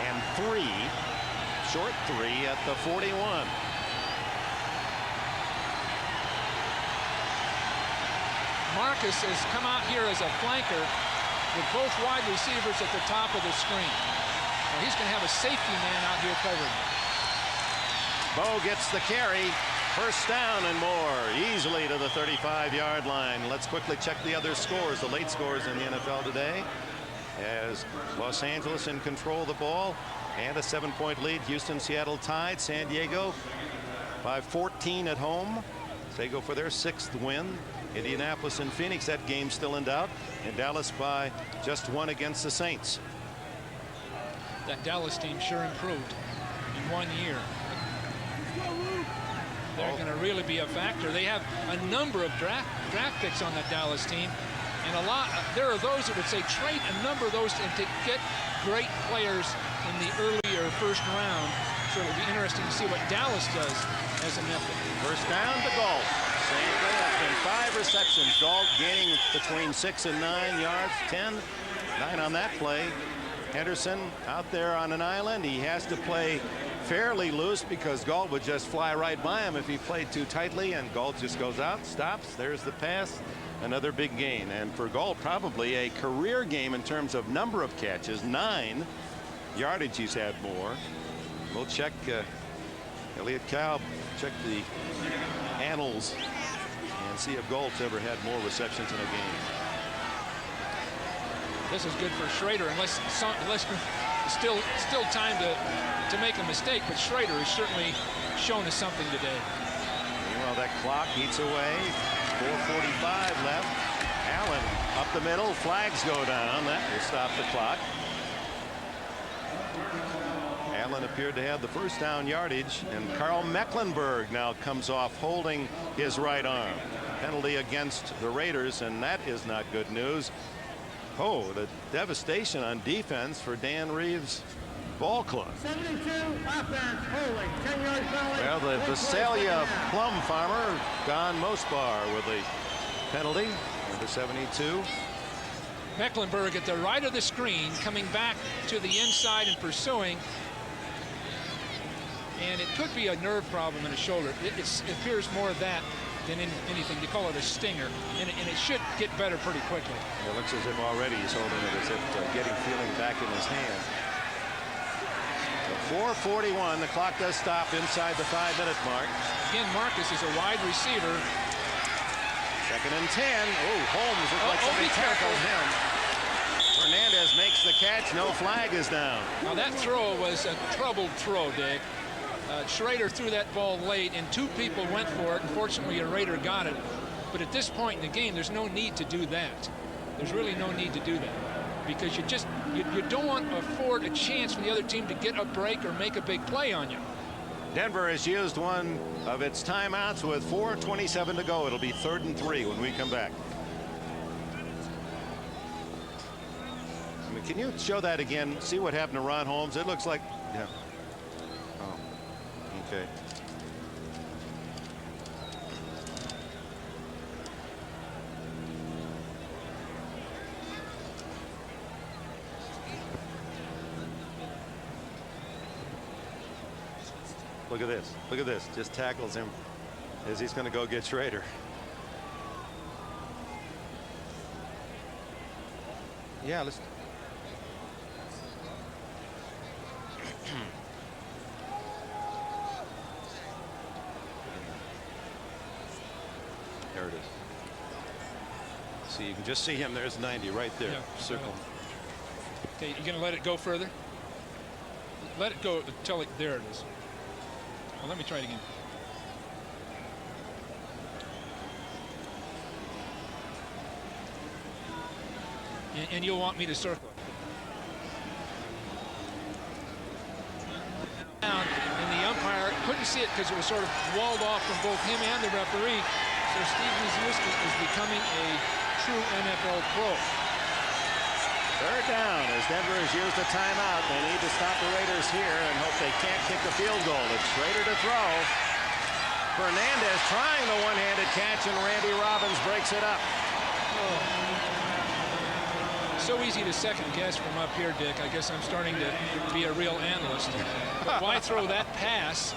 and 3. Short 3 at the 41. Marcus has come out here as a flanker with both wide receivers at the top of the screen. Now he's going to have a safety man out here covering him. Bo gets the carry. First down and more, easily to the 35-yard line. Let's quickly check the other scores, the late scores in the NFL today, as Los Angeles in control of the ball and a 7-point lead. Houston, Seattle tied. San Diego by 14 at home. They go for their 6th win. Indianapolis and Phoenix, that game still in doubt, and Dallas by just 1 against the Saints. That Dallas team sure improved in 1 year. They're going to really be a factor. They have a number of draft picks on that Dallas team, and there are those that would say trade a number of those and to get great players in the earlier first round. So it'll be interesting to see what Dallas does as a method. First down to Gault. Same thing. That's been 5 receptions. Gault gaining between 6 and 9 yards. 9 on that play. Henderson out there on an island. He has to play fairly loose because Gault would just fly right by him if he played too tightly, and Gault just goes out, stops. There's the pass. Another big gain, and for Gault probably a career game in terms of number of catches. 9 yardage he's had more. We'll check Elliott Cobb, check the annals and see if Golt's ever had more receptions in a game. This is good for Schrader, unless still time to make a mistake. But Schrader has certainly shown us something today. Meanwhile, that clock eats away. 4:45 left. Allen up the middle. Flags go down. That will stop the clock. Allen appeared to have the first down yardage, and Carl Mecklenburg now comes off holding his right arm. Penalty against the Raiders, and that is not good news. Oh, the devastation on defense for Dan Reeves' ball club. 72 offense, holding, 10-yard penalty. Well, the Visalia Plum Farmer gone most bar with a penalty. Number 72. Mecklenburg at the right of the screen, coming back to the inside and pursuing. And it could be a nerve problem in his shoulder. It appears more of that than anything. They call it a stinger, and it should get better pretty quickly. It looks as if already he's holding it as if getting feeling back in his hand. 4:41. The clock does stop inside the 5-minute mark. Again, Marcus is a wide receiver. 2nd and 10. Oh, Holmes looks like somebody be careful. tackled him. Hernandez makes the catch. No flag is down. Now that throw was a troubled throw, Dick. Schrader threw that ball late, and 2 people went for it. Unfortunately, a Raider got it. But at this point in the game, there's no need to do that. There's really no need to do that, because you don't want to afford a chance for the other team to get a break or make a big play on you. Denver has used one of its timeouts with 4:27 to go. It'll be 3rd and 3 when we come back. I mean, can you show that again? See what happened to Ron Holmes? It looks like, yeah. Oh, okay. Look at this. Look at this. Just tackles him as he's going to go get Schrader. Yeah, let's. There it is. See, you can just see him. There's 90 right there. Yeah. Circle. Okay, you going to let it go further? Let it go until there it is. Well, let me try it again. And you'll want me to circle it. And the umpire couldn't see it because it was sort of walled off from both him and the referee. So Steve Mazuski is becoming a true NFL pro. 3rd down as Denver has used a timeout. They need to stop the Raiders here and hope they can't kick the field goal. It's Schrader to throw. Hernandez trying the one-handed catch, and Randy Robbins breaks it up. So easy to second guess from up here, Dick. I guess I'm starting to be a real analyst. But why throw that pass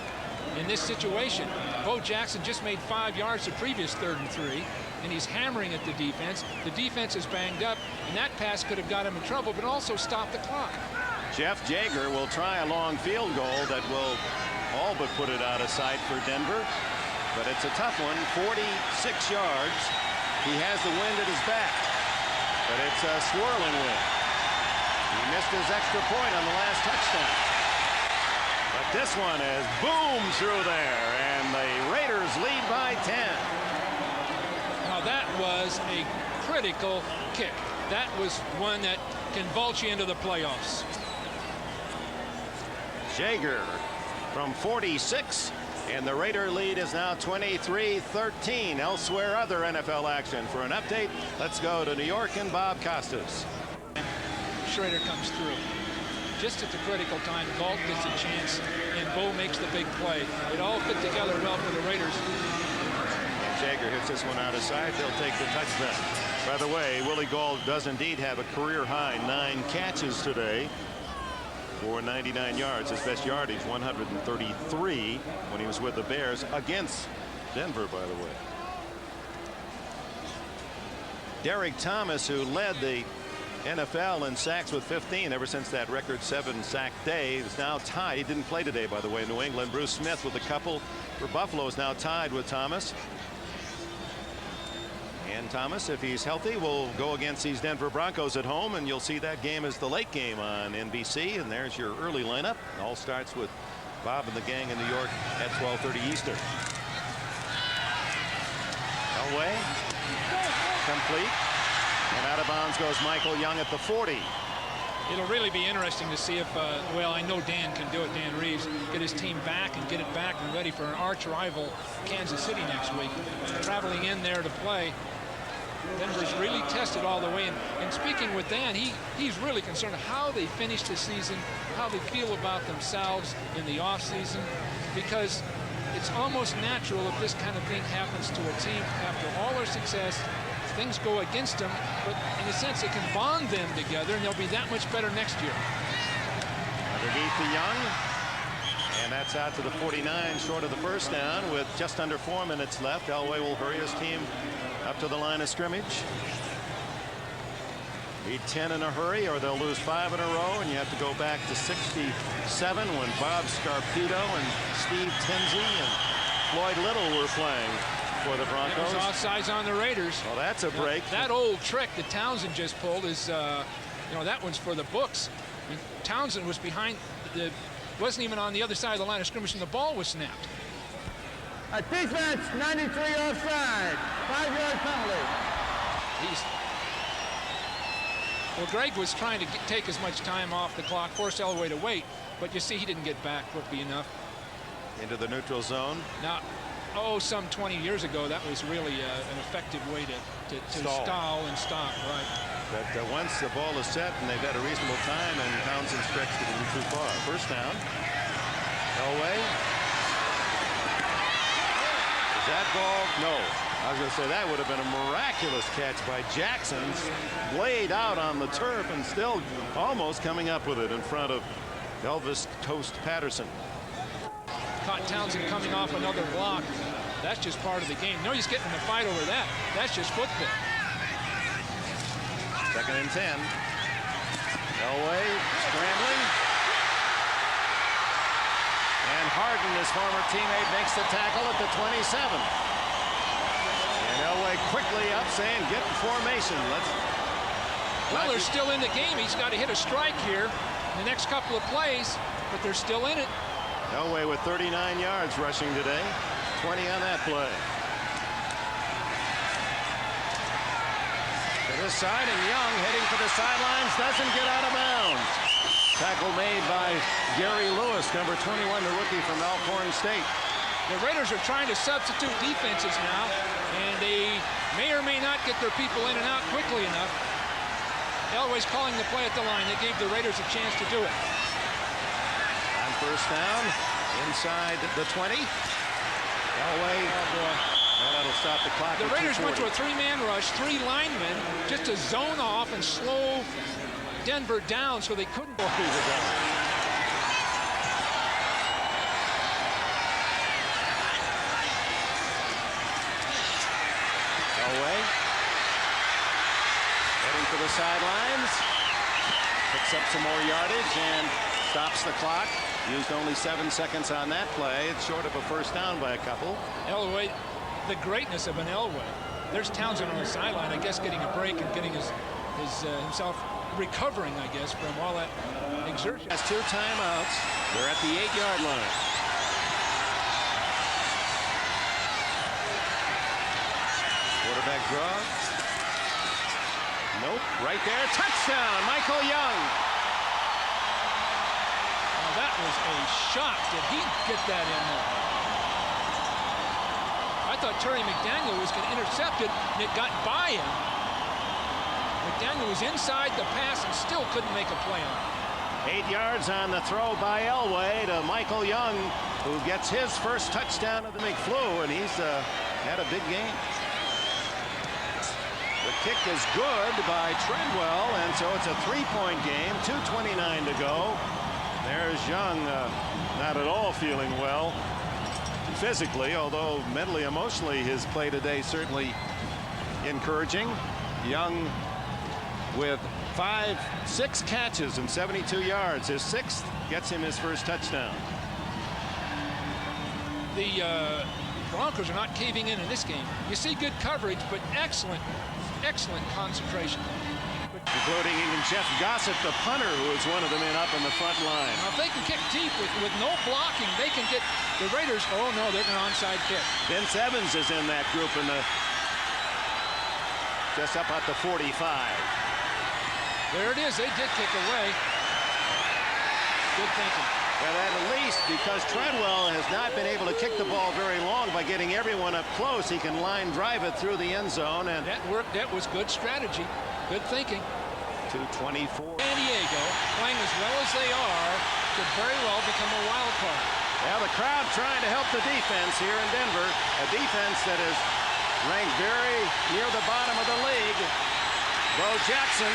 in this situation? Bo Jackson just made 5 yards the previous 3rd and 3, and he's hammering at the defense. The defense is banged up, and that pass could have got him in trouble, but also stopped the clock. Jeff Jaeger will try a long field goal that will all but put it out of sight for Denver. But it's a tough one, 46 yards. He has the wind at his back, but it's a swirling wind. He missed his extra point on the last touchdown. But this one is boom through there, and the Raiders lead by 10. Now that was a critical kick. That was one that can vault you into the playoffs. Jaeger from 46, and the Raider lead is now 23-13. Elsewhere, other NFL action. For an update, let's go to New York and Bob Costas. Schrader comes through. Just at the critical time, Galt gets a chance, and Bo makes the big play. It all fit together well for the Raiders. Jaeger hits this one out of sight. They'll take the touchdown. By the way, Willie Galt does indeed have a career-high 9 catches today for 99 yards. His best yardage, 133, when he was with the Bears against Denver, by the way. Derek Thomas, who led the NFL in sacks with 15 ever since that record 7-sack day, is now tied. He didn't play today, by the way, in New England. Bruce Smith with a couple for Buffalo is now tied with Thomas. And Thomas, if he's healthy, will go against these Denver Broncos at home, and you'll see that game as the late game on NBC. And there's your early lineup. It all starts with Bob and the gang in New York at 12:30 Eastern. Elway, complete, and out of bounds goes Michael Young at the 40. It'll really be interesting to see if, well, I know Dan can do it, Dan Reeves, get his team back and get it back and ready for an arch rival, Kansas City, next week. Traveling in there to play. Denver's really tested all the way. And speaking with Dan, he's really concerned how they finish the season, how they feel about themselves in the offseason, because it's almost natural if this kind of thing happens to a team after all their success. Things go against them, but in a sense it can bond them together, and they'll be that much better next year. Underneath the Young, and that's out to the 49, short of the first down with just under 4 minutes left. Elway will hurry his team up to the line of scrimmage. Need 10 in a hurry, or they'll lose 5 in a row, and you have to go back to 67 when Bob Scarpito and Steve Tenzie and Floyd Little were playing for the Broncos. That was offsides on the Raiders. Well, that's a break. That old trick that Townsend just pulled is, you know, that one's for the books. I mean, Townsend was behind, wasn't even on the other side of the line of scrimmage, and the ball was snapped. A defense 93 offside. 5-yard penalty. Well, Greg was trying to take as much time off the clock, force Elway to wait, but you see he didn't get back quickly enough. Into the neutral zone. Now, some 20 years ago, that was really an effective way to stall and stop, right? But once the ball is set and they've got a reasonable time, and Townsend stretched it a little too far. First down. Elway. Is that ball? No. I was going to say that would have been a miraculous catch by Jackson. Laid out on the turf and still almost coming up with it in front of Elvis Toast Patterson. Caught Townsend coming off another block. That's just part of the game. No, he's getting in a fight over that. That's just football. 2nd and 10. Elway scrambling. And Harden, his former teammate, makes the tackle at the 27. And Elway quickly up saying, get in formation. Well, they're still in the game. He's got to hit a strike here in the next couple of plays, but they're still in it. Elway with 39 yards rushing today. 20 on that play. To this side, and Young heading for the sidelines, doesn't get out of bounds. Tackle made by Gary Lewis, number 21, the rookie from Alcorn State. The Raiders are trying to substitute defenses now, and they may or may not get their people in and out quickly enough. Elway's calling the play at the line. They gave the Raiders a chance to do it. On first down, inside the 20. Elway. Oh, boy. Well, that'll stop the clock. The Raiders went to a 3-man rush, 3 linemen, just to zone off and slow Denver down so they couldn't go through the gun. Elway. Heading for the sidelines. Picks up some more yardage and stops the clock. Used only 7 seconds on that play. It's short of a first down by a couple. Elway, the greatness of an Elway. There's Townsend on the sideline, I guess, getting a break and getting himself recovering, I guess, from all that exertion. Has 2 timeouts. They're at the 8-yard line. Quarterback draw. Nope. Right there. Touchdown. Michael Young. That was a shot. Did he get that in there? I thought Terry McDaniel was going to intercept it, and it got by him. McDaniel was inside the pass and still couldn't make a play on it. 8 yards on the throw by Elway to Michael Young, who gets his first touchdown of the McFlu, and he's had a big game. The kick is good by Treadwell, and so it's a 3-point game. 2:29 to go. There's Young, not at all feeling well physically, although mentally, emotionally, his play today certainly encouraging. Young with 6 catches and 72 yards. His 6th gets him his first touchdown. The Broncos are not caving in this game. You see good coverage, but excellent concentration. Including even Jeff Gossett, the punter, who is one of the men up in the front line. Now, if they can kick deep with no blocking, they can get the Raiders. Oh, no, they're going to onside kick. Vince Evans is in that group just up at the 45. There it is. They did kick away. Good thinking. Well, at least because Treadwell has not been able to kick the ball very long by getting everyone up close, he can line drive it through the end zone. And that worked. That was good strategy. Good thinking. 2:24. San Diego, playing as well as they are, could very well become a wild card. Well, the crowd trying to help the defense here in Denver. A defense that is ranked very near the bottom of the league. Bo Jackson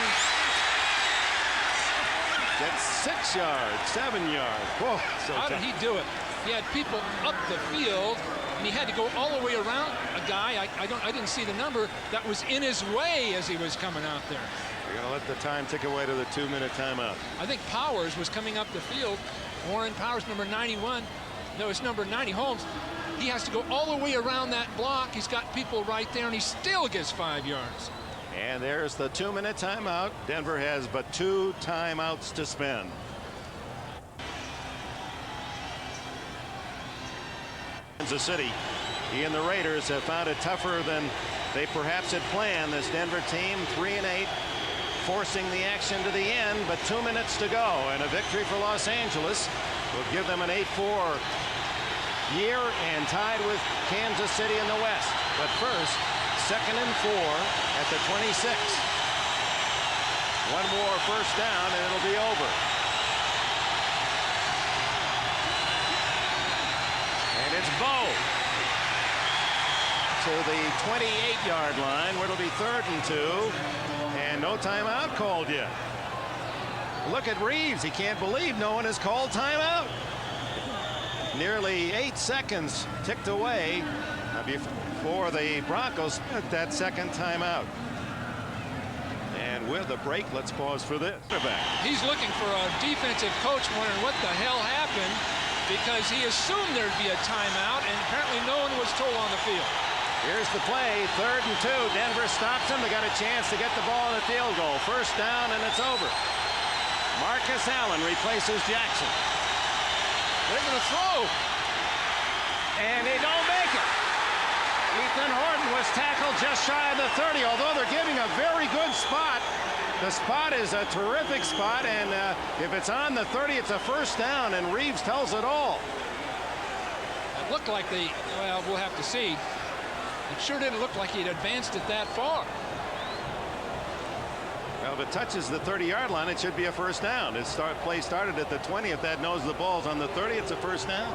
gets 6 yards, 7 yards. Whoa, so how did he do it? He had people up the field, and he had to go all the way around a guy. I didn't see the number that was in his way as he was coming out there. We're going to let the time tick away to the 2-minute timeout. I think Powers was coming up the field. Warren Powers, number 91. No, it's number 90. Holmes. He has to go all the way around that block. He's got people right there, and he still gets 5 yards. And there's the 2-minute timeout. Denver has but 2 timeouts to spend. Kansas City, he and the Raiders have found it tougher than they perhaps had planned. This Denver team, 3-8, forcing the action to the end, but 2 minutes to go, and a victory for Los Angeles will give them an 8-4 year and tied with Kansas City in the West. But first, 2nd and 4 at the 26. One more first down and it'll be over. And it's Bo to the 28-yard line where it'll be 3rd and 2, and no timeout called yet. Look at Reeves. He can't believe no one has called timeout. Nearly 8 seconds ticked away before the Broncos at that 2nd timeout. And with a break, let's pause for this. He's looking for a defensive coach wondering what the hell happened, because he assumed there'd be a timeout, and apparently no one was told on the field. Here's the play, 3rd and 2. Denver stops him. They got a chance to get the ball in the field goal. First down, and it's over. Marcus Allen replaces Jackson. They're going to throw. And they don't make it. Ethan Horton was tackled just shy of the 30, although they're giving a very good spot. The spot is a terrific spot, and if it's on the 30, it's a first down, and Reeves tells it all. It looked like well, we'll have to see. It sure didn't look like he'd advanced it that far. Well, if it touches the 30-yard line, it should be a first down. Play started at the 20. If that knows the ball's on the 30, it's a first down.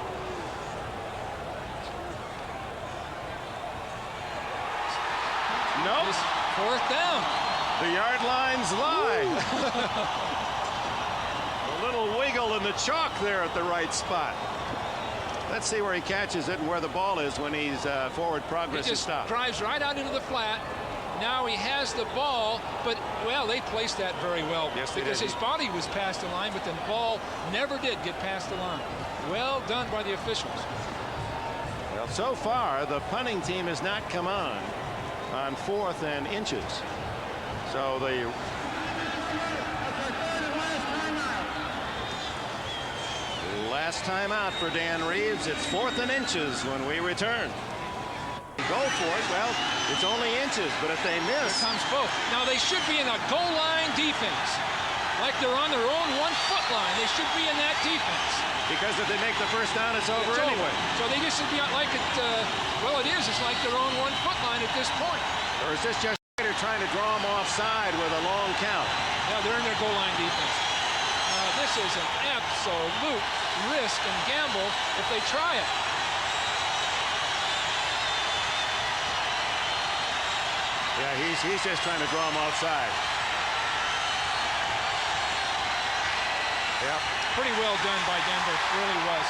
Nope. 4th down. The yard lines lie. A little wiggle in the chalk there at the right spot. Let's see where he catches it and where the ball is when he's forward progress is stopped. He just drives right out into the flat. Now he has the ball, but, well, they placed that very well. Yes, they because did. his body was past the line, but the ball never did get past the line. Well done by the officials. Well, so far, the punting team has not come on 4th and inches. So the last time out for Dan Reeves. It's 4th and inches when we return. Go for it. Well, it's only inches, but if they miss. Here comes Bo. Now they should be in a goal line defense. Like they're on their own 1-foot line. They should be in that defense. Because if they make the first down, it's over anyway. So they just should be like it. Well, it is. It's like their own 1-foot line at this point. Or is this just trying to draw them offside with a long count? Yeah, they're in their goal line defense. This is an absolute risk and gamble if they try it. Yeah, he's just trying to draw them offside. Yep. Pretty well done by Denver. It really was.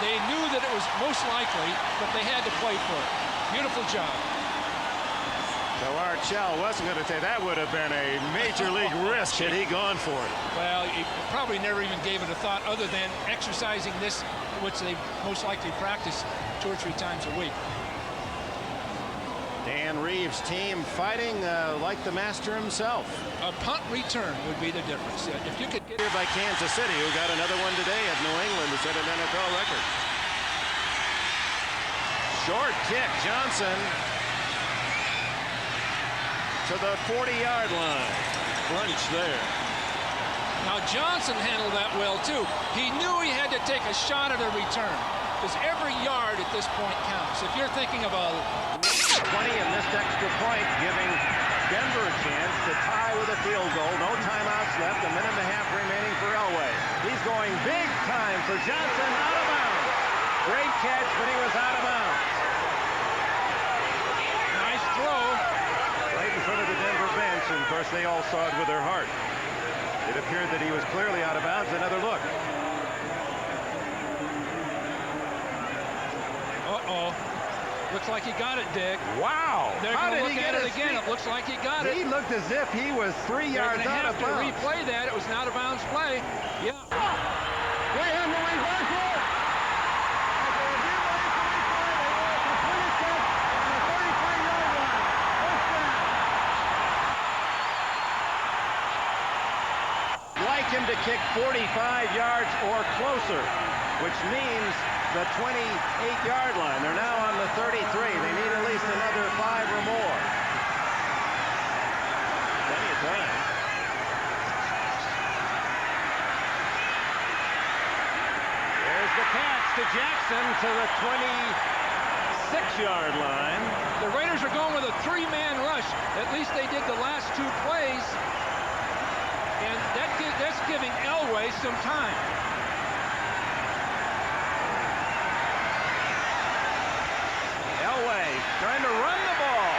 They knew that it was most likely, but they had to play for it. Beautiful job. So Archell wasn't going to say that would have been a major league risk had he gone for it. Well, he probably never even gave it a thought other than exercising this, which they most likely practice 2 or 3 times a week. Dan Reeves' team fighting like the master himself. A punt return would be the difference. If you could get Here by Kansas City, who got another one today at New England to set an NFL record. Short kick, Johnson to the 40-yard line. Crunch there. Now Johnson handled that well too. He knew he had to take a shot at a return, because every yard at this point counts. If you're thinking of a 20 and missed extra point, giving Denver a chance to tie with a field goal. No timeouts left. 1.5 minutes remaining for Elway. He's going big time for Johnson, out of bounds. Great catch, but he was out of bounds. nice throw. Right in front of the Denver bench, and of course they all saw it with their heart. It appeared that he was clearly out of bounds. Another look. Uh-oh. Looks like he got it, Dick. Wow! They're How going to did look he at get it his again. feet? It looks like he got it. He looked as if he was 3 They're yards going to out have of to bounds. replay that. It was an out-of-bounds play. Yeah. Like him to kick 45 yards or closer, which means the 28-yard line. They're now on the 33. They need at least another 5 or more. Plenty of time. There's the catch to Jackson to the 26-yard line. The Raiders are going with a 3-man rush. At least they did the last 2 plays. And that's giving Elway some time. Elway trying to run the ball.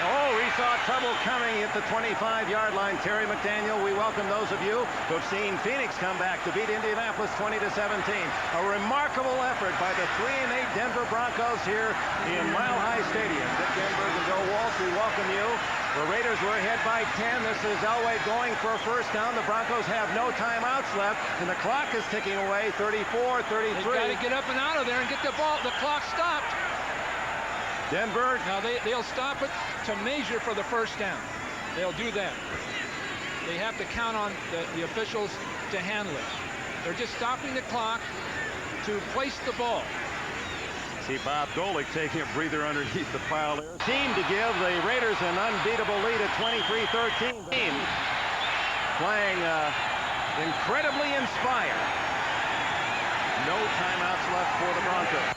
Oh, he saw trouble coming at the 25-yard line. Terry McDaniel, we welcome those of you who have seen Phoenix come back to beat Indianapolis 20-17. A remarkable effort by the 3-8 Denver Broncos here in Mile High Stadium. Dick Denberg and Joe Walsh, we welcome you. The Raiders were ahead by 10. This is Elway going for a first down. The Broncos have no timeouts left, and the clock is ticking away. 34, 33. They've got to get up and out of there and get the ball. The clock stopped. Denver. Now they'll stop it to measure for the first down. They'll do that. They have to count on the officials to handle it. They're just stopping the clock to place the ball. See Bob Golick taking a breather underneath the pile there. Seemed to give the Raiders an unbeatable lead at 23-13. Playing incredibly inspired. No timeouts left for the Broncos.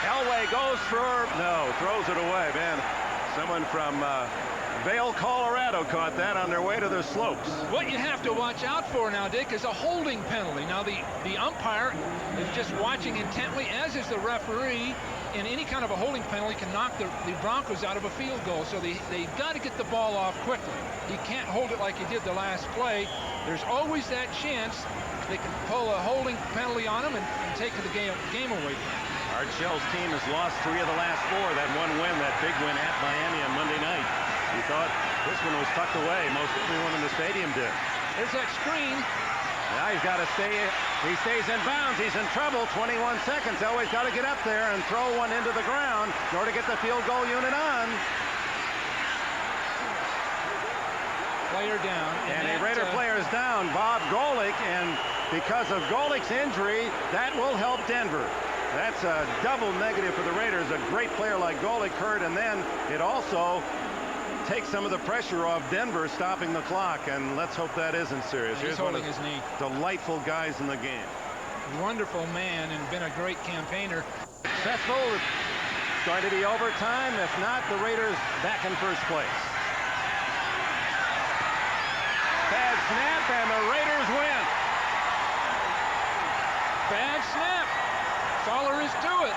Elway goes for, no, throws it away, man. Someone from Vail, Colorado caught that on their way to the slopes. What you have to watch out for now, Dick, is a holding penalty. Now the umpire is just watching intently, as is the referee, and any kind of a holding penalty can knock the Broncos out of a field goal. So they've got to get the ball off quickly. You can't hold it like you did the last play. There's always that chance they can pull a holding penalty on them and take the game away from them. Archell's team has lost 3 of the last 4. That one win, that big win at Miami on Monday night. He thought this one was tucked away. Most everyone in the stadium did. There's that screen. Now he's got to stay. He stays in bounds. He's in trouble. 21 seconds. Elway's got to get up there and throw one into the ground in order to get the field goal unit on. Player down. And a Raider player is down, Bob Golick, and because of Golick's injury, that will help Denver. That's a double negative for the Raiders. A great player like Golick hurt, and then it also takes some of the pressure off Denver, stopping the clock, and let's hope that isn't serious. He's holding his knee. Delightful guys in the game. Wonderful man and been a great campaigner. Successful. It's going to be overtime. If not, the Raiders back in first place. Bad snap, and the Raiders win. Bad snap. That's all there is to it.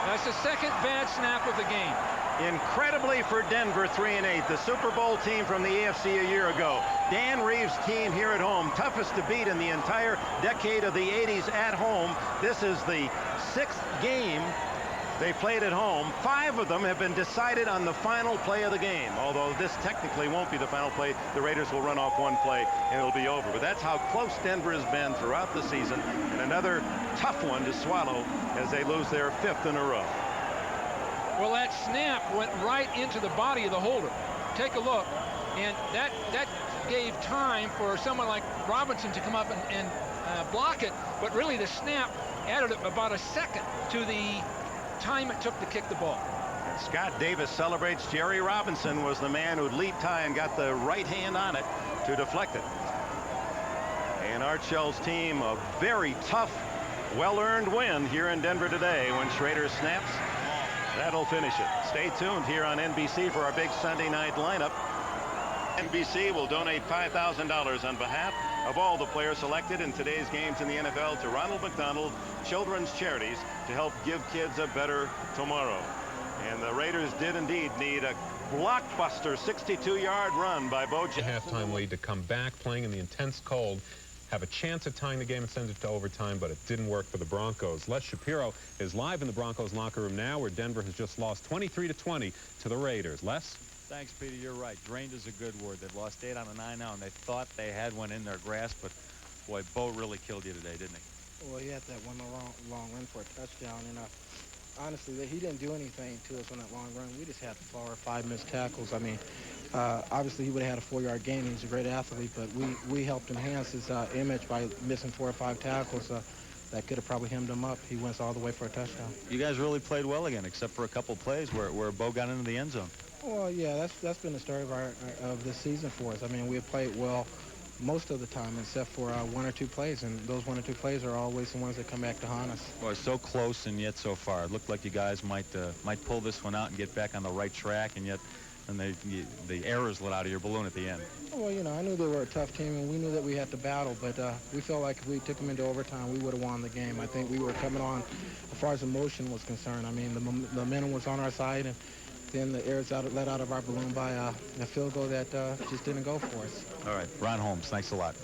That's the second bad snap of the game. Incredibly for Denver, 3-8, the Super Bowl team from the AFC a year ago. Dan Reeves' team here at home, toughest to beat in the entire decade of the 80s at home. This is the 6th game they played at home. 5 of them have been decided on the final play of the game. Although this technically won't be the final play. The Raiders will run off one play and it'll be over. But that's how close Denver has been throughout the season. And another tough one to swallow as they lose their 5th in a row. Well, that snap went right into the body of the holder. Take a look. And that gave time for someone like Robinson to come up and block it. But really the snap added about a second to the time it took to kick the ball. And Scott Davis celebrates. Jerry Robinson was the man who leaped high and got the right hand on it to deflect it. And Art Shell's team, a very tough, well-earned win here in Denver today. When Schrader snaps, that'll finish it. Stay tuned here on NBC for our big Sunday night lineup. NBC will donate $5,000 on behalf of all the players selected in today's games in the NFL to Ronald McDonald Children's Charities to help give kids a better tomorrow. And the Raiders did indeed need a blockbuster 62-yard run by Bo Jackson. Halftime lead to come back playing in the intense cold, have a chance at tying the game and send it to overtime, but it didn't work for the Broncos. Les Shapiro is live in the Broncos locker room now, where Denver has just lost 23-20 to the Raiders. Les? Thanks, Peter. You're right. Drained is a good word. They've lost 8 out of 9 now, and they thought they had one in their grasp, but boy, Bo really killed you today, didn't he? Well, he had that one long run for a touchdown, and honestly, he didn't do anything to us on that long run. We just had 4 or 5 missed tackles. I mean, obviously he would have had a 4-yard gain. He's a great athlete, but we helped enhance his image by missing 4 or 5 tackles. That could have probably hemmed him up. He went all the way for a touchdown. You guys really played well again, except for a couple plays where Bo got into the end zone. Well, yeah, that's been the story of this season for us. I mean, we have played well most of the time, except for 1 or 2 plays, and those 1 or 2 plays are always the ones that come back to haunt us. Boy, so close and yet so far. It looked like you guys might pull this one out and get back on the right track, and yet the arrows let out of your balloon at the end. Well, you know, I knew they were a tough team, and we knew that we had to battle, but we felt like if we took them into overtime, we would have won the game. I think we were coming on, as far as emotion was concerned. I mean, the momentum was on our side, and then the air let out of our balloon by a field goal that just didn't go for us. All right, Ron Holmes, thanks a lot.